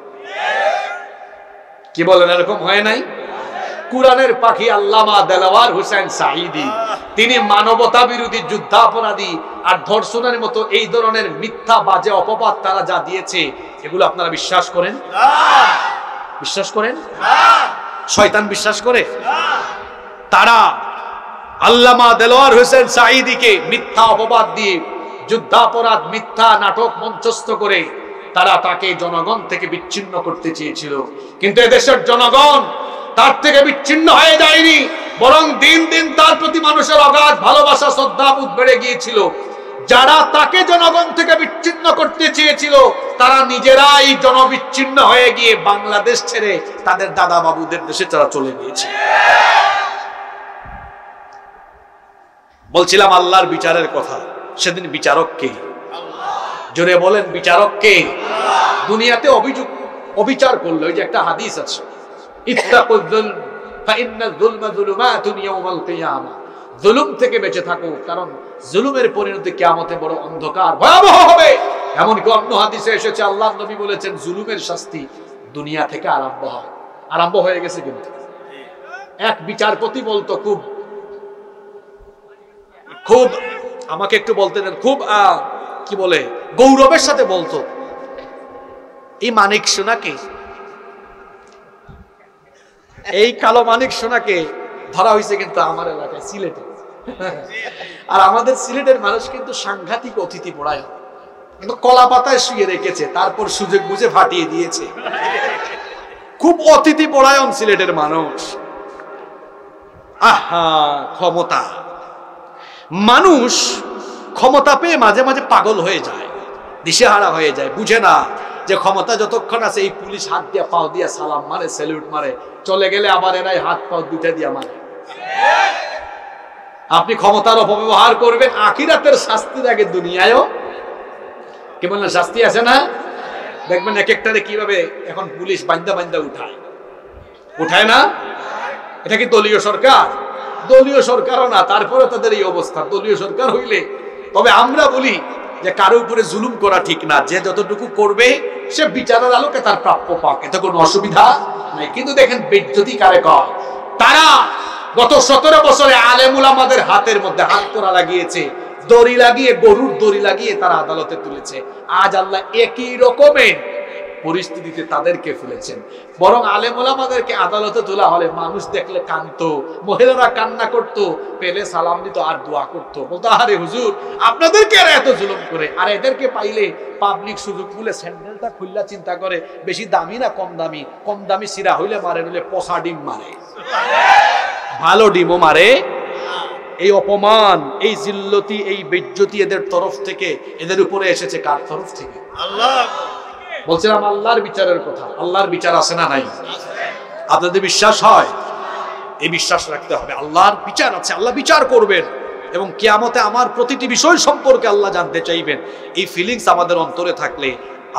কি বলেন, এরকম হয় নাই? কুরআনের পাখি আল্লামা দেলাওয়ার হোসেন সাঈদী, তিনি মানবতা বিরোধী যুদ্ধাপরাধী আর ধর্ষণের মতো এই ধরনের মিথ্যা বাজে অপবাদ তারা যা দিয়েছে, এগুলো আপনারা বিশ্বাস করেন? বিশ্বাস করেন? শয়তান বিশ্বাস করে? তারা আল্লামা দেলোয়ার হোসেন সাঈদীকে মিথ্যা অপবাদ দিয়ে, যুদ্ধাপরাধ, মিথ্যা নাটক মঞ্চস্থ করে তারা তাকে জনগণ থেকে বিচ্ছিন্ন করতে চেয়েছিল। কিন্তু এদেশের জনগণ তার থেকে বিচ্ছিন্ন হয়ে যায়নি, বরং দিন দিন তার প্রতি মানুষের অগাধ ভালোবাসা, শ্রদ্ধাবোধ বেড়ে গিয়েছিল। যারা তাকে জনগণ থেকে বিচ্ছিন্ন করতে চেয়েছিল তারা নিজেরাই জনবিচ্ছিন্ন হয়ে গিয়ে বাংলাদেশ ছেড়ে তাদের দাদা বাবুদের দেশে তারা চলে গিয়েছে। বলছিলাম আল্লাহর বিচারের কথা। সেদিন বিচারক কে? জোরে বলেন, বিচারক কে? দুনিয়াতে অবিচার করলো, ওই যে একটা হাদিস আছে, ইত্তাকুয যুলম ফাইন্নায যুলমা যুলুমাতুন ইয়াওমাল কিয়ামাহ, জুলুম থেকে বেঁচে থাকো, কারণ জুলুমের পরিণতি কিয়ামতে বড় অন্ধকার, ভয়াবহ হবে। এমনকি অন্য হাদিসে এসেছে আল্লাহর নবী বলেছেন জুলুমের শাস্তি দুনিয়া থেকে আরম্ভ হয়। আরম্ভ হয়ে গেছে। কিন্তু এক বিচারপতি বলতো, খুব আমাকে একটু বলতে দেন, খুব কি বলে গৌরবের সাথে বলতো, এই মানিক সোনাকে, এই কালো মানিক সোনাকে ধরা হয়েছে কিন্তু আমার এলাকায় সিলেটে। আর আমাদের সিলেটের মানুষ কিন্তু সাংঘাতিক অতিথি পরায়ণ, কিন্তু কলা পাতায় শুয়ে রেখেছে, তারপর সুযোগ বুঝে ফাটিয়ে দিয়েছে। খুব অতিথি পরায়ণ সিলেটের মানুষ। আহা, ক্ষমতা! মানুষ ক্ষমতা পেয়ে মাঝে মাঝে পাগল হয়ে যায়, দিশেহারা হয়ে যায়, বুঝে না যে ক্ষমতা যতক্ষণ আছে এই পুলিশ হাত দিয়া পাও দিয়া সালাম মারে, স্যালুট মারে, চলে গেলে আবার এরাই হাত পাও দুইটা দিয়া মারে। আপনি ক্ষমতার অপব্যবহার করবেন, আখিরাতের শাস্তি লাগে দুনিয়ায়ও। কি বলেন, শাস্তি আছে না? দেখবেন এক একটারে কিভাবে এখন পুলিশ বান্দা বান্দা উঠায় না? এটা কি দলীয় সরকার? দলীয় সরকারও না, তারপরে তাদের এই অবস্থা। দলীয় সরকার হইলে, তবে আমরা বলি যে কারো উপরে জুলুম করা ঠিক না, যে যতটুকু করবে সে বিচারের আলোকে তার প্রাপ্য পাক, এতে কোনো অসুবিধা নাই। কিন্তু দেখেন বেজ্জতি কারে কয়? তারা গত 17 বছরে আলেম উলামাদের হাতের মধ্যে হাত তোরা লাগিয়েছে, দড়ি লাগিয়ে, গরুর দড়ি লাগিয়ে তারা আদালতে তুলেছে। আজ আল্লাহ একই রকমের পরিস্থিতিতে তাদেরকে ফেলেছেন। বরং আলেম ওলামাদেরকে আদালতে তোলা হলে মানুষ দেখলে কাঁদতো, মহিলারা কান্না করতো, পেলে সালাম দিত আর দোয়া করতো, বলতো আরে হুজুর আপনাদেরকে এত জুলুম করে। আর এদেরকে পাইলে পাবলিক সুযোগ খুলে স্যান্ডেলটা খুললা চিন্তা করে বেশি দামি না কম দামি, কম দামি সিরা হইলে মারে, নইলে পচা ডিম মারে, ভালো ডিমও মারে। এই অপমান, এই জিল্লতি, এই বেজ্জতি এদের তরফ থেকে, এদের উপরে এসেছে কার তরফ থেকে? আল্লাহ। বলছিলাম আল্লাহর বিচারের কথা। আল্লাহর বিচার আছে না নাই? আপনাদের বিশ্বাস হয়? এই বিশ্বাস রাখতে হবে, আল্লাহর বিচার আছে, আল্লাহ বিচার করবেন এবং কিয়ামতে আমার প্রতিটি বিষয় সম্পর্কে আল্লাহ জানতে চাইবেন। এই ফিলিংস আমাদের অন্তরে থাকলে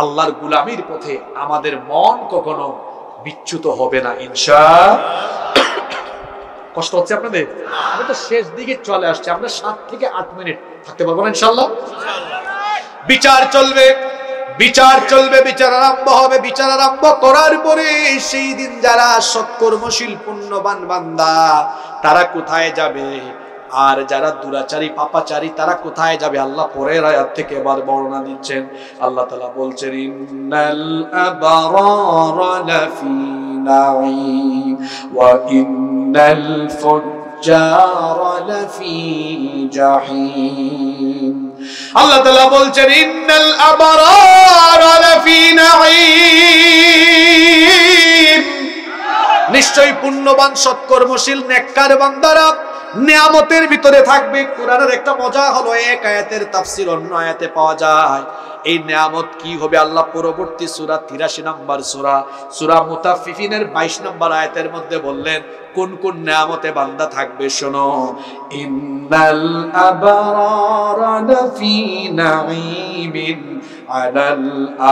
আল্লাহর গোলামির পথে আমাদের মন কখনো বিচ্যুত হবে না ইনশাআল্লাহ। কষ্ট হচ্ছে আপনাদের? আমি তো শেষ দিকে চলে আসছে, আমরা 7 থেকে 8 মিনিট থাকতে পারবো না ইনশাআল্লাহ। বিচার চলবে, বিচার চলবে, বিচার আরম্ভ হবে। বিচার আরম্ভ করার পরে সেই দিন যারা সৎকর্মশীল পুণ্যবান বান্দা তারা কোথায় যাবে, আর যারা দুরাচারী পাপাচারী তারা কোথায় যাবে? আল্লাহ পরের আয়াত থেকে এবার বর্ণনা দিচ্ছেন। আল্লাহ তাআলা বলছেন, ইন্নাল আবরারা লাফি নাঈম ওয়া ইন্নাল ফুজ্জারা লাফি জাহিম। আল্লাহ তাআলা বলছেন, ইন্নাল আবরারা লাফি নাঈম, নিশ্চয়ই পুণ্যবান সৎকর্মশীল নেককার বান্দারা নিয়ামতের ভিতরে থাকবে। কোরআনের একটা মজা হলো, এক আয়াতের তাফসীর অন্য আয়াতে পাওয়া যায়। এই নিয়ামত কি হবে আল্লাহ পরবর্তী সূরা 83 নম্বর সূরা মুতাফফিফিনের 22 নম্বর আয়াতের মধ্যে বললেন কোন কোন নিয়ামতে বান্দা থাকবে। শোনো, ইন্নাল আবরারা লাফি নাঈমিন আলাল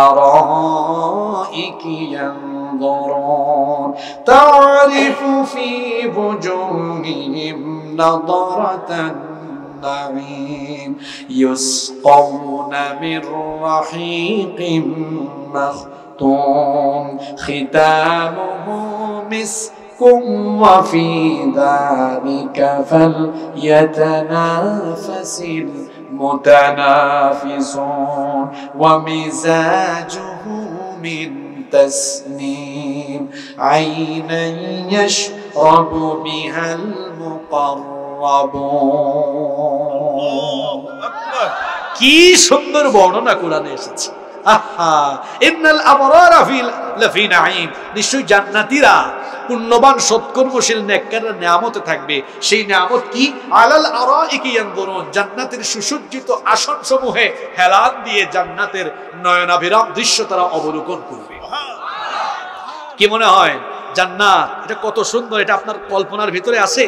আরাইকি ইয়ানজুরুন তারিফু ফি বুজুহিহিম নাদরাতান النعيم يسقون من رحيق مختوم ختامه مسك وفي ذلك فليتنافس المتنافسون ومزاجه من তাসনিম আইনান ইয়াশরাবু বিহাল মুকাররাবুন। কি সুন্দর বর্ণনা কোরআনে এসেছে। আহা, ইন্নাল আবরারা লাফি নাঈম, নিশ্চয়ই জান্নাতীরা পুণ্যবান সৎকর্মশীল নেককাররা নিয়ামতে থাকবে। সেই নিয়ামত কি? আলাল আরাইকি ইয়ানজুরুন, জান্নাতের সুসজ্জিত আসনসমূহে হেলান দিয়ে জান্নাতের নয়নাভিরাম দৃশ্য তারা অবলোকন করবে। কি মনে হয় জান্নাত এটা কত সুন্দর? এটা আপনার কল্পনার ভিতরে আছে?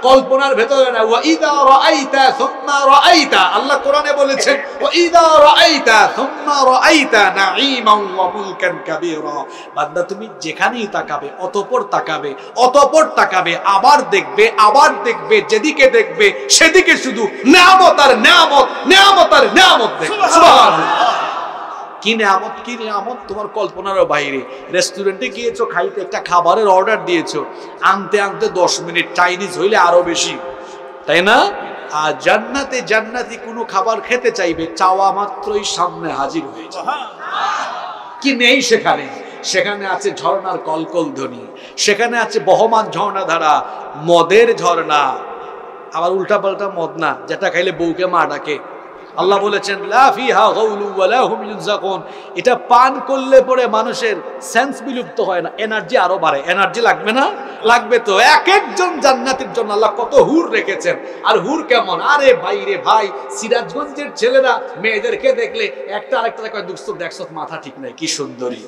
কল্পনার ভেতরে না। ওয়া ইযা রাআইতা সুম্মা রাআইতা, আল্লাহ কোরআনে বলেছেন ওয়া ইযা রাআইতা সুম্মা রাআইতা নাঈমান ওয়া মুলকান কাবীরা, বান্দা তুমি যেখানেই তাকাবে অতঃপর তাকাবে, অতঃপর তাকাবে, আবার দেখবে, আবার দেখবে, যেদিকে দেখবে সেদিকে শুধু নিয়ামত আর নিয়ামত, নিয়ামত আর নিয়ামত দেখবে। সুবহানাল্লাহ। কি নিয়ামত, কি নিয়ামত তোমার কল্পনারও বাইরে। রেস্টুরেন্টে গিয়েছো খাইতে, একটা খাবারের অর্ডার দিয়েছো, আনতে আনতে 10 মিনিট, চাইনিজ হইলে আরো বেশি, তাই না? আর জান্নাতে জান্নাতি কোনো খাবার খেতে চাইবে, চাওয়া মাত্রই সামনে হাজির হয়ে যাবে। কি নেই সেখানে? সেখানে আছে ঝর্ণার কলকল ধ্বনি, সেখানে আছে বহমান ঝর্ণাধারা, মদের ঝর্ণা, আবার উল্টা পাল্টা মদ না, যেটা খাইলে বউকে মা ডাকে। আল্লাহ বলেছেন লা ফিহা গাউলু ওয়া লা হুম ইউনজাকুন, এটা পান করলে পরে মানুষের সেন্স বিলুপ্ত হয় না, এনার্জি আরো বাড়ে। এনার্জি লাগবে না? লাগবে তো। এক একজন জান্নাতের জন্য আল্লাহ কত হুর রেখেছেন। আর হুর কেমন? আরে ভাই রে ভাই, সিরাজগঞ্জের ছেলেরা মেয়েদেরকে দেখলে একটা আরেকটা কয় দুঃস্থ দেখছ মাথা ঠিক নাই, কি সুন্দরী।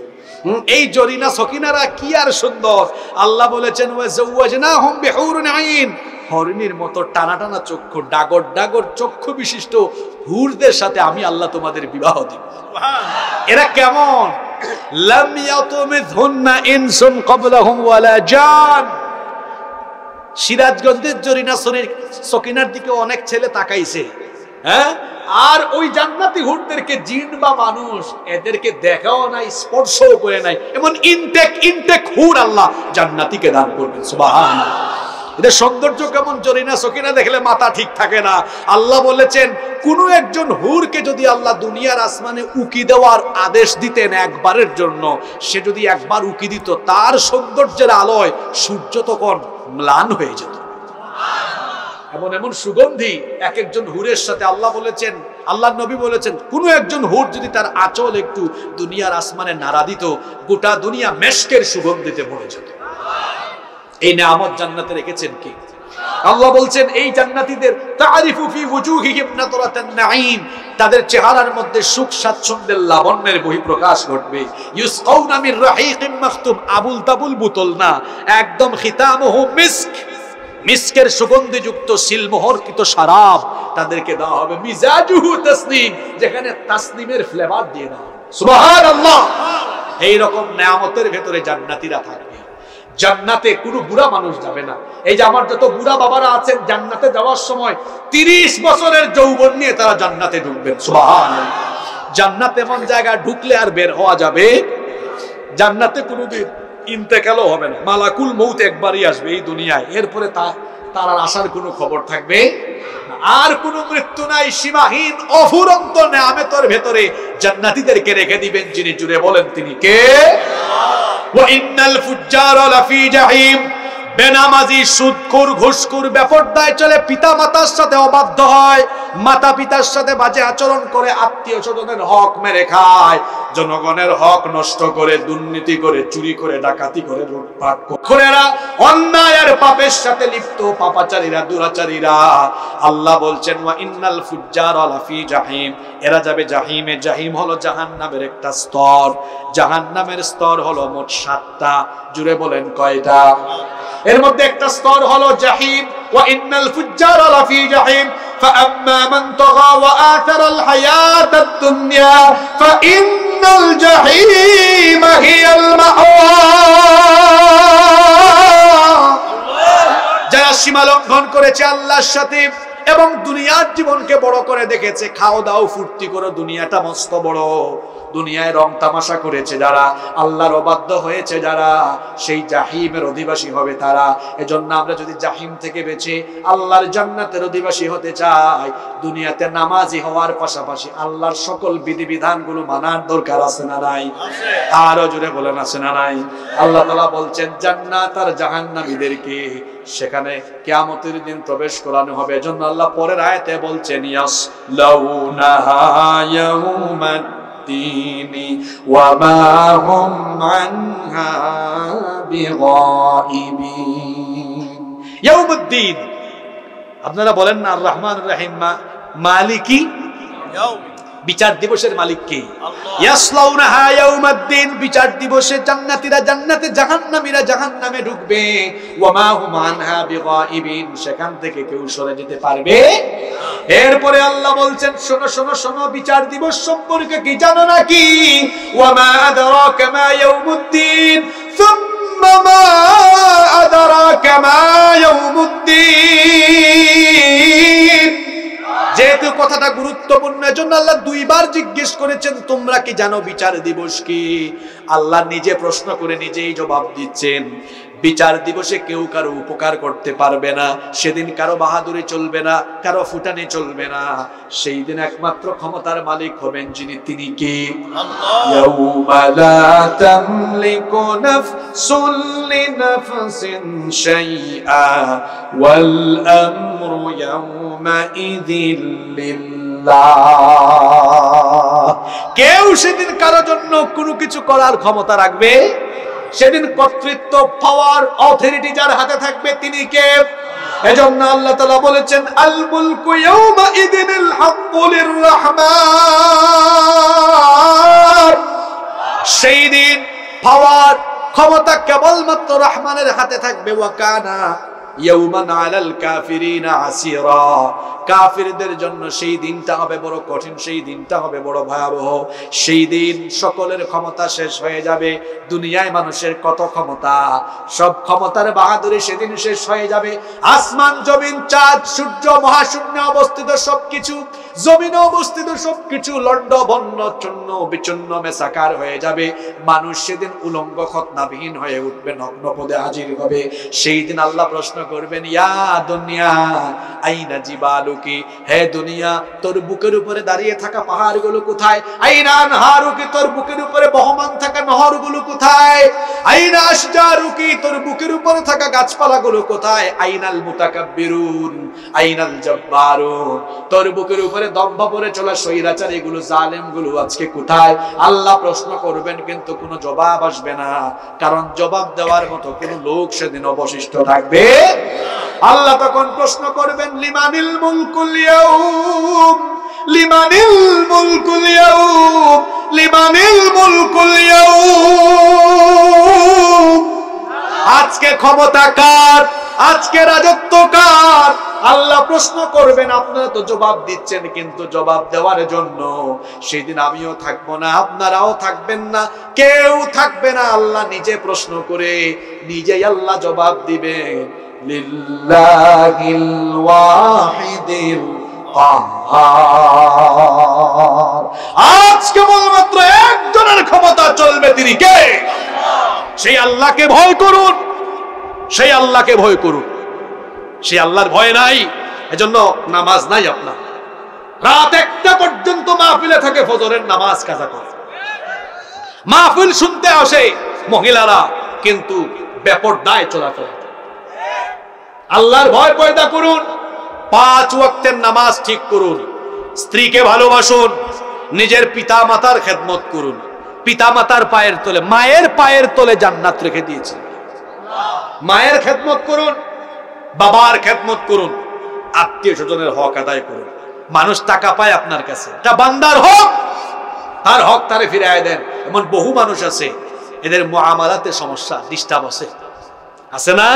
এই জরিনা সকিনারা কি আর সুন্দর। আল্লাহ বলেছেন ওয়া যাওয়াজনাহুম বিহুরুন আইন, হরিণীর মতো টানা টানা চক্ষু, ডাগর ডাগর চক্ষু বিশিষ্ট হুরদের সাথে আমি আল্লাহ তোমাদের বিবাহ দিব। এরা কেমন? লাম ইয়াতুমিযহুন্না ইনসুন ক্বাবলাহুম ওয়ালা জান। সিরাজগঞ্জের জরিনা সকিনার দিকে অনেক ছেলে তাকাইছে, হ্যাঁ, আর ওই জান্নাতি হুরদেরকে জিন বা মানুষ এদেরকে দেখাও নাই, স্পর্শও করে নাই। এমন ইনটেক হুর আল্লাহ জান্নাতীকে দান করবেন। সুবহানাল্লাহ। এদের সৌন্দর্য কেমন? জরিনা সকিনা দেখলে মাথা ঠিক থাকে না। আল্লাহ বলেছেন কোন একজন হুরকে যদি আল্লাহ দুনিয়ার আসমানে উকি দেওয়ার আদেশ দিতেন একবারের জন্য, সে যদি একবার উকি দিত, তার সৌন্দর্যের আলোয় সূর্য তখন ম্লান হয়ে যেত। এমন এমন সুগন্ধি এক একজন হুরের সাথে। আল্লাহ বলেছেন, আল্লাহ নবী বলেছেন, কোন একজন হুর যদি তার আঁচল একটু দুনিয়ার আসমানে নাড়া দিত, গোটা দুনিয়া মেশকের সুগন্ধিতে ভরে যেত। এই নিয়ামত জান্নাতে রেখেছেন কি? আল্লাহ বলছেন এই জান্নাতীদের তারিফু ফি ওয়ুজুহিহিম নাদরাতান নাঈম, তাদের চেহারার মধ্যে সুখ স্বাচ্ছন্দ্যের লাবণ্যের বহিঃপ্রকাশ ঘটবে। ইউসকাউনা মির রাহিকিম মাখতুম, আবুল তাবুল বোতল না, একদম খিতামুহু মিস্ক, মিস্কের সুগন্ধিযুক্ত সিলমোহরকৃত শরাব তাদেরকে দেওয়া হবে। মিজাজুহু তাসনিম, যেখানে তাসনিমের ফ্লেভার দিয়ে দেওয়া হবে। সুবহানাল্লাহ। এই রকম নিয়ামতের ভেতরে জান্নাতীরা থাকবে। জান্নাতে কোনো বুড়া মানুষ যাবে না। এই যে আমার যত বুড়া বাবারা আছেন, জান্নাতে যাওয়ার সময় 30 বছরের যৌবন নিয়ে তারা জান্নাতে ঢুকবেন। সুবহানাল্লাহ। জান্নাতে এমন জায়গায় ঢুকলে আর বের হওয়া যাবে। জান্নাতে কোনোদিন ইন্তেকালও হবে না, মালাকুল মউত একবারই আসবে এই দুনিয়ায়, এরপরে তার আর আসার কোনো খবর থাকবে না। আর কোনো মৃত্যু নাই। সীমাহীন অফুরন্ত নিয়ামতের ভেতরে জান্নাতীদেরকে রেখে দিবেন যিনি, জুড়ে বলেন তিনি কে? ওয়া ইন্নাল ফুজ্জারা লাফি জাহিম, বেনামাজি, সুদখোর, ঘুষখোর, বেপরদায় চলে, পিতা মাতার সাথে অবাধ্য হয়, মাতা পিতার সাথে বাজে আচরণ করে, আত্মীয় স্বজনের হক মেরে খায়, জনগণের হক নষ্ট করে, দুর্নীতি করে, চুরি করে, ডাকাতি করে, লুটপাট করে, অন্যায় আর পাপের সাথে লিপ্ত পাপাচারীরা, দুরাচারীরা। আল্লাহ বলছেন ওয়া ইন্নাল ফুজ্জারা লাফি জাহিম, এরা যাবে জাহিমে। জাহিম হলো জাহান্নামের একটা স্তর। জাহান্নামের স্তর হলো মোট 7টা। জুড়ে বলেন কয়টা? এর মধ্যে একটা স্তর হলো জাহিম। ওয়া ইন্নাল ফুজ্জারা লাফি জাহিম ফাআম্মা মান তাগা ওয়া আথারাল হায়াতাদ দুনিয়া ফাইন্নাল জাহিমা হিয়াল মাওয়া। যারা সীমা লঙ্ঘন করেছে আল্লাহর সাথে এবং দুনিয়ার জীবনকে বড় করে দেখেছে, খাও দাও ফুর্তি করো, দুনিয়াটা মস্ত বড়, দুনিয়ায় রং তামাশা করেছে যারা, আল্লাহর অবাধ্য হয়েছে যারা, সেই জাহিমের অধিবাসী হবে তারা। এজন্য আমরা যদি জাহিম থেকে বেঁচে আল্লাহর জান্নাতের অধিবাসী হতে চাই, দুনিয়াতে নামাজি হওয়ার পাশাপাশি আল্লাহর সকল বিধিবিধানগুলো মানার দরকার আছে না নাই? আরো জোরে বলেন আছে না নাই? আল্লাহ তাআলা বলছেন জান্নাত আর জাহান্নামীদেরকে সেখানে কিয়ামতের দিন প্রবেশ করানো হবে। এজন্য আল্লাহ পরের আয়াতে বলছেন ইয়াসলাউনাহা ইয়াউমাদ্দিনি ওয়া মা হুম আনহা বিগাইবিন। ইয়াউমুদ্দিন, আপনারা বলেন না আর রহমান রহিম মালিকি ইয়াউম, বিচার দিবসের মালিক কে? ইয়াসলাউনাহা ইয়াউমাদ্দিন, বিচার দিবসে জান্নাতীরা জান্নাতে, জাহান্নামীরা জাহান্নামে ঢুকবে। ওয়া মা হুম আনহা বিগাইবিন, সেখান থেকে কেউ সরে যেতে পারবে। এরপরে আল্লাহ বলছেন শোনো শোনো শোনো, বিচার দিবস সম্পর্কে কি জানো নাকি? ওয়া মা আদরাকা মা ইয়াউমুদ্দিন সুম্মা মা আদরাকা মা ইয়াউমুদ্দিন। যেহেতু কথাটা গুরুত্বপূর্ণ, এজন্য আল্লাহ দুইবার জিজ্ঞেস করেছেন তোমরা কি জানো বিচার দিবস কি? আল্লাহ নিজে প্রশ্ন করে নিজেই জবাব দিচ্ছেন। বিচার দিবসে কেউ কারো উপকার করতে পারবে না, সেদিন কারো বাহাদুরি চলবে না, কারো ফুটানি চলবে না। সেই দিন একমাত্র ক্ষমতার মালিক হবেন যিনি, তিনি কে? ইয়াউমা লা তামলিকু নাফসুন লিনাফসিন শাইআ ওয়াল আমরু ইয়াউমা ইযিল লিল্লাহ। কেউ সেদিন কারো জন্য কোনো কিছু করার ক্ষমতা রাখবে? সেদিন কর্তৃত্ব, পাওয়ার, অথরিটি যার হাতে থাকবে তিনি কে? এজন্য আল্লাহ তাআলা বলেছেন আল মুলকু ইয়াউমা ইযিনিল হাক্কু লিররহমান। সেই দিন পাওয়ার, ক্ষমতা কেবলমাত্র রহমানের হাতে থাকবে। ওয়া কানা ইয়াউমান আলাল কাফিরিনা আসিরা, কাফিরদের জন্য সেই দিনটা হবে বড় কঠিন, সেই দিনটা হবে বড় ভয়াবহ। সেই দিন সকলের ক্ষমতা শেষ হয়ে যাবে। দুনিয়ায় মানুষের কত ক্ষমতা, সব ক্ষমতার বাহাদুরি সেদিন শেষ হয়ে যাবে। আসমান, জমিন, চাঁদ, সূর্য, মহাশূন্যে অবস্থিত সবকিছু, জমিনে অবস্থিত সবকিছু লন্ড ভন্ন চূর্ণ বিচূর্ণ মেসাকার হয়ে যাবে। মানুষ সেদিন উলঙ্গ খতনাবিহীন হয়ে উঠবে, নগ্ন পদে হাজির হবে। সেই দিন আল্লাহ প্রশ্ন করবেন ইয়া দুনিয়া আইনা জিবালুকি, হে দুনিয়া তোর বুকের উপরে দাঁড়িয়ে থাকা পাহাড়গুলো কোথায়? আইনা আনহারুকি, তোর বুকের উপরে বহমান থাকা নহরগুলো কোথায়? আইনা আশজারুকি, তোর বুকের উপরে থাকা গাছপালাগুলো কোথায়? আইনাল মুতাকাব্বিরুন আইনাল জাব্বারুন, তোর বুকের উপরে দম্ভ পড়ে চলা স্বৈরাচারীগুলো, জালেমগুলো আজকে কোথায়? আল্লাহ প্রশ্ন করবেন কিন্তু কোনো জবাব আসবে না, কারণ জবাব দেওয়ার মতো কোনো লোক সেদিন অবশিষ্ট থাকবে। আল্লাহ তখন প্রশ্ন করবেন লিমানিল মুলকুল ইয়াউম, লিমানিল মুলকুল ইয়াউম, লিমানিল মুলকুল ইয়াউম। আজকে ক্ষমতা কার? আজকে রাজত্ব কার? আল্লাহ প্রশ্ন করবেন। আপনারা তো জবাব দিচ্ছেন, কিন্তু জবাব দেওয়ার জন্য সেদিন আমিও থাকবো না, আপনারাও থাকবেন না, কেউ থাকবে না। আল্লাহ নিজে প্রশ্ন করে নিজেই আল্লাহ জবাব দিবেন লিল্লাহিল ওয়াহিদিল কাহ্হার। আজ কেবলমাত্র একজনের ক্ষমতা চলবে, তিনি কে? সেই আল্লাহকে ভয় করুন, সেই আল্লাহকে ভয় করুন। সেই আল্লাহর ভয় নাই, এজন্য নামাজ নাই আপনার। রাত 1টা পর্যন্ত মাহফিলে থাকে, ফজরের নামাজ কাজা করে। মাহফিল শুনতে আসে মহিলারা, কিন্তু বেপরদায় চলাফেরা। আল্লাহর ভয় পয়দা করুন, 5 ওয়াক্তের নামাজ ঠিক করুন, স্ত্রীকে ভালোবাসুন, নিজের পিতা মাতার খেদমত করুন। পিতা মাতার পায়ের তলে, মায়ের পায়ের তলে জান্নাত রেখে দিয়েছে। মায়ের খেদমত করুন, বাবার খেদমত করুন, আত্মীয় স্বজনের হক আদায় করুন। মানুষ টাকা পায় আপনার কাছে, এটা বান্দার হক, তার হক তারে ফিরিয়ে দেন। এমন বহু মানুষ আছে, এদের মুআমালাতে সমস্যা, ডিস্টার্ব আছে না?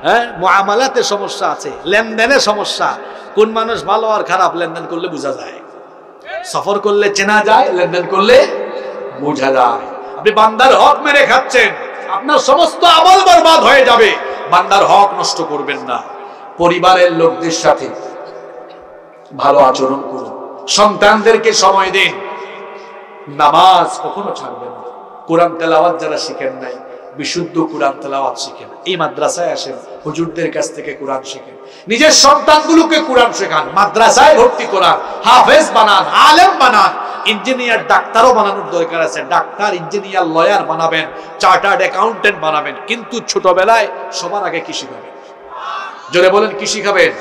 হ্যাঁ, মুআমালাতে সমস্যা আছে, লেনদেনে সমস্যা। কোন মানুষ ভালো আর খারাপ লেনদেন করলে বোঝা যায়, সফর করলে চেনা যায়, লেনদেন করলে বোঝা যায়। আপনি বান্দার হক মেরে খাচ্ছেন, আপনার সমস্ত আমল বরবাদ হয়ে যাবে। বান্দার হক নষ্ট করবেন না। পরিবারের লোকদের সাথে ভালো আচরণ করুন, সন্তানদেরকে সময় দিন। নামাজ কখনো ছাড়বেন না। কোরআন তেলাওয়াত যারা শিখেন নাই, বিশুদ্ধ কোরআন তেলাওয়াত শিখেন, এই মাদ্রাসায় আসেন, হুজুরদের কাছ থেকে কোরআন শিখেন, নিজের সন্তানগুলোকে কোরআন শেখান, মাদ্রাসায় ভর্তি করান, হাফেজ বানান, আলেম বানান। ইঞ্জিনিয়ার ডাক্তারও বানানোর দরকার আছে, ডাক্তার ইঞ্জিনিয়ার লয়ার বানাবেন, চার্টার্ড অ্যাকাউন্টেন্ট বানাবেন, কিন্তু ছোটবেলায় সবার আগে কি শিখাবেন? জোরে বলেন, কি শিখাবেন?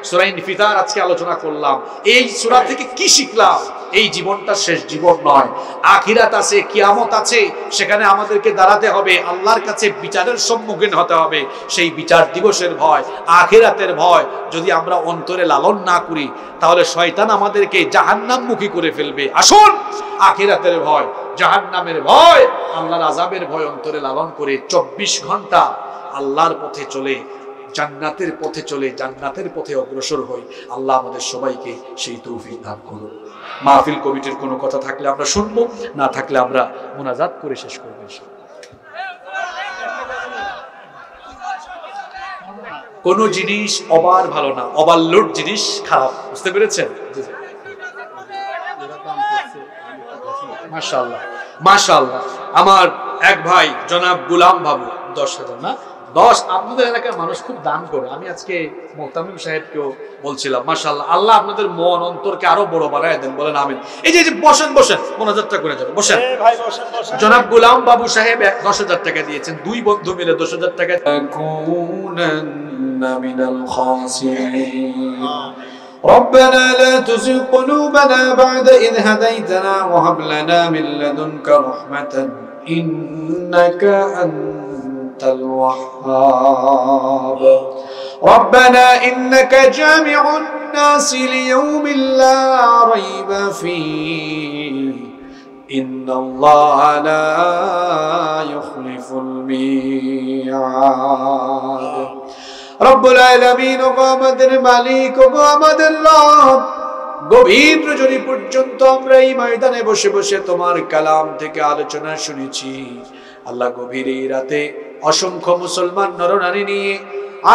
সূরা ইনফিতার আজকে আলোচনা করলাম, এই সূরা থেকে কি শিখলাম? এই জীবনটা শেষ জীবন নয়, আখিরাত আছে, কিয়ামত আছে, সেখানে আমাদেরকে দাঁড়াতে হবে, আল্লাহর কাছে বিচারের সম্মুখীন হতে হবে। সেই বিচার দিবসের ভয়, আখিরাতের ভয় যদি আমরা অন্তরে লালন না করি, তাহলে শয়তান আমাদেরকে জাহান্নামমুখী করে ফেলবে। আসুন, আখিরাতের ভয়, জাহান্নামের ভয়, আল্লাহর আযাবের ভয় অন্তরে লালন করে 24 ঘন্টা আল্লাহর পথে চলে, জান্নাতের পথে চলে, জান্নাতের পথে অগ্রসর হই। আল্লাহ আমাদের সবাইকে সেই তৌফিক দান করুন। মাহফিল কমিটির কোনো কথা থাকলে আমরা শুনবো, না থাকলে আমরা মুনাজাত করে শেষ করব ইনশাআল্লাহ। কোন জিনিস অবার ভালো না, ওভারলোড জিনিস খারাপ, বুঝতে পেরেছেন? মাশাআল্লাহ মাশাআল্লাহ। আমার এক ভাই জনাব গোলাম বাবু 10,000 না 10, আপনাদের এলাকার মানুষ খুব দান করে। আমি আজকে মোহতামিম সাহেবকেও বলছিলাম, মাশাআল্লাহ, আল্লাহ আপনাদের মন অন্তরকে আরো বড় বানায় দেন, বলেন আমিন। এই যে বসেন বসেন, মোনাজাতটা করে যাবেন, বসেন। জনাব গোলাম বাবু সাহেব 10,000 টাকা দিয়েছেন, দুই বন্ধু মিলে 10,000 টাকা। ربنا لا تزغ قلوبنا بعد إذ هديتنا وهب لنا من لدنك رحمة إنك أنت الوهاب ربنا إنك جامع الناس ليوم لا ريب فيه إن الله لا يخلف الميعاد রব্বুল আলামিন, ওগো আমাদের মালিক, ওগো আমাদের রব, গভীর রজনী পর্যন্ত আমরা এই ময়দানে বসে বসে তোমার কালাম থেকে আলোচনা শুনেছি। আল্লাহ, গভীর এই রাতে অসংখ্য মুসলমান নরনারী নিয়ে,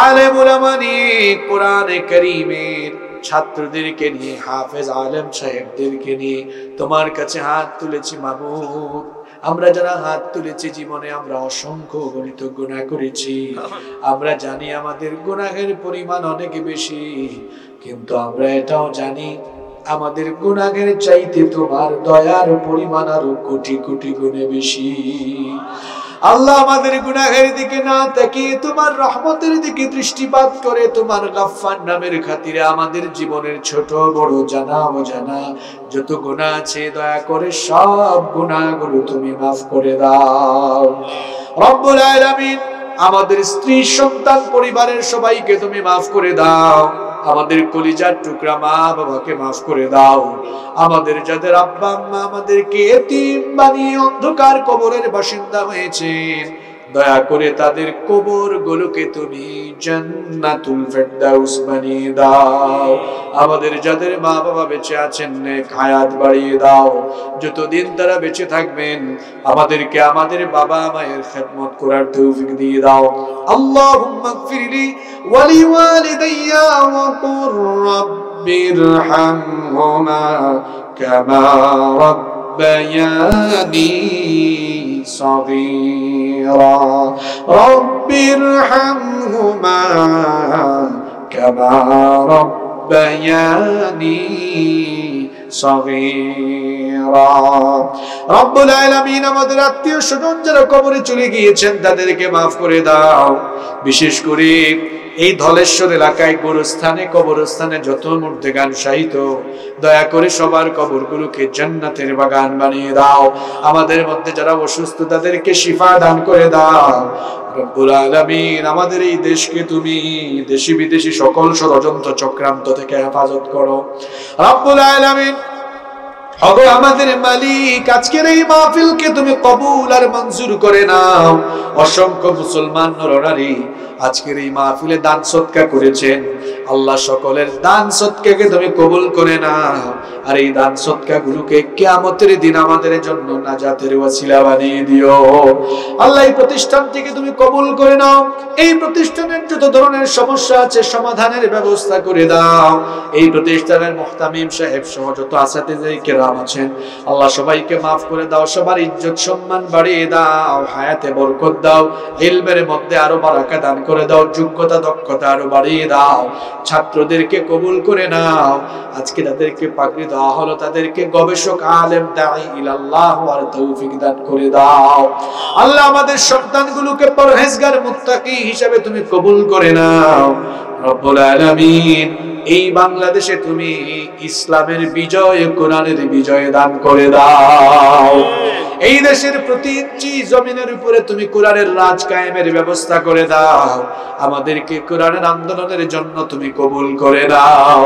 আলেম উলামা নিয়ে, কোরআনে কারীমের ছাত্রদেরকে নিয়ে, হাফেজ আলেম সাহেবদেরকে নিয়ে তোমার কাছে হাত তুলেছি মাবুদ। আমরা যারা হাত তুলেছি, জীবনে আমরা অসংখ্য গণিত গুনাহ করেছি। আমরা জানি আমাদের গুনাহের পরিমাণ অনেক বেশি, কিন্তু আমরা এটাও জানি আমাদের গুনাহের চাইতে তোমার দয়ার পরিমাণ আরো কোটি কোটি গুণে বেশি। আল্লাহ, আমাদের গুনাহের দিকে না তাকিয়ে তোমার রহমতের দিকে দৃষ্টিপাত করে তোমার গাফফার নামের খাতিরে আমাদের জীবনের ছোট বড় জানা অজানা যত গুনাহ আছে, দয়া করে সব গুনাহগুলো তুমি মাফ করে দাও রব্বুল আলামিন। আমাদের স্ত্রী সন্তান পরিবারের সবাইকে তুমি মাফ করে দাও। আমাদের কলিজার টুকরা মা বাবাকে মাফ করে দাও। আমাদের যাদের আব্বা আম্মা আমাদেরকে এতিম বানিয়ে অন্ধকার কবরের বাসিন্দা হয়েছেন, দয়া করে তাদের কবর গুলোকে তুমি জান্নাতুল ফেরদাউস বানিয়ে দাও। আমাদের যাদের মা বাবা বেঁচে আছেন, নেক হায়াত বাড়িয়ে দাও। যতদিন তারা বেঁচে থাকবেন, আমাদেরকে আমাদের বাবা মায়ের খেদমত করার তৌফিক দিয়ে দাও। আল্লাহুম্মা গফিরলি ওয়া লিওয়ালিদাইয়া ওয়া কুর রাব্বিরহামহুমা কামা ربياني صغيرا رب ارحمهما كما ربياني صغيرا رب العالمين। আমাদের আত্মীয় স্বজন যারা কবরে চলে গিয়েছেন, তাদেরকে মাফ করে দাও। বিশেষ করে এই ধলেশ্বর এলাকায় গোরস্থানে কবরস্থানে যত মুর্দেগান শাহিত, দয়া করে সবার কবরগুলোকে জান্নাতের বাগান বানিয়ে দাও। আমাদের মধ্যে যারা অসুস্থ, তাদেরকে শিফা দান করে দাও রব্বুল আলামিন। আমাদের এই দেশকে তুমি দেশি বিদেশি সকল ষড়যন্ত্র চক্রান্ত থেকে হেফাজত করো রব্বুল আলামিন। ওগো আমাদের মালিক, আজকের এই মাহফিলকে তুমি কবুল আর মঞ্জুর করে নাও। অসংখ্য মুসলমান নরনারী আজকের এই মাহফিলে দান সদকা করেছেন, আল্লাহ সকলের দান সদকাকে তুমি কবুল করে নাও। আর এই দান সদকাগুলোকে কিয়ামতের দিন আমাদের জন্য নাজাতের ওয়াসিলা বানিয়ে দিও। আল্লাহ এই প্রতিষ্ঠানটিকে তুমি কবুল করে নাও। এই প্রতিষ্ঠানের যত ধরনের সমস্যা আছে সমাধানের ব্যবস্থা করে দাও। এই প্রতিষ্ঠানের মুহতামিম সাহেব সহ যত আসাতিজে কেরাম আছেন আল্লাহ সবাইকে মাফ করে দাও, সবার ইজ্জত সম্মান বাড়িয়ে দাও, হায়াতে বরকত দাও, ইলমের মধ্যে আরো বারাকা দান করে দাও, যোগ্যতা দক্ষতা আরো বাড়িয়ে দাও। ছাত্রদেরকে কবুল করে নাও। আজকে তাদেরকে পাকড়ি দেওয়া হলো, তাদেরকে গবেষক আলেম দাঈ ইলাল্লাহ আর তৌফিক দান করে দাও। আল্লাহ আমাদের সন্তানগুলোকে পরহেজগার মুত্তাকি হিসেবে তুমি কবুল করে নাও। রব্বুল আলামিন এই বাংলাদেশে তুমি ইসলামের বিজয়, কোরআনের বিজয় দান করে দাও। এই দেশের প্রতি ইঞ্চি জমিনের উপরে তুমি কোরআনের রাজ কায়েমের ব্যবস্থা করে দাও। আমাদেরকে কোরআনের আন্দোলনের জন্য তুমি কবুল করে দাও।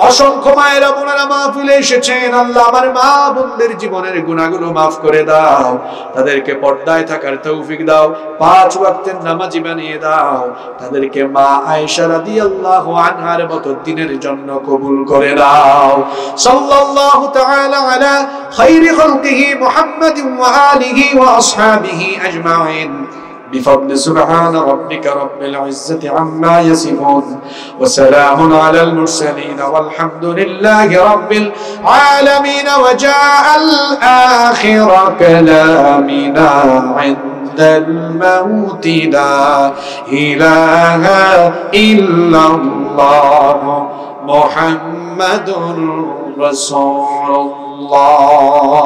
অসংখ্য মায়েরা বোনেরা মাহফিলে এসেছেন, আল্লাহ আমার মা বোনদের জীবনের গুনাহগুলো মাফ করে দাও, তাদেরকে পর্দায় থাকার তৌফিক দাও, 5 ওয়াক্তের নামাজি বানিয়ে দাও, তাদেরকে মা আয়েশা রাদিয়াল্লাহু আনহার মতো দিনের জন্য কবুল করে দাও। সাল্লাল্লাহু তাআলা আলা খায়রি খালকিহি মুহাম্মাদিন ওয়া আলিহি ওয়া আসহাবিহি আজমাইন بفضل سبحان ربك رب العزة عما يصفون وسلام على المرسلين والحمد لله رب العالمين وجاء الآخر كلامنا عند الموت لا إله إلا الله محمد رسول الله.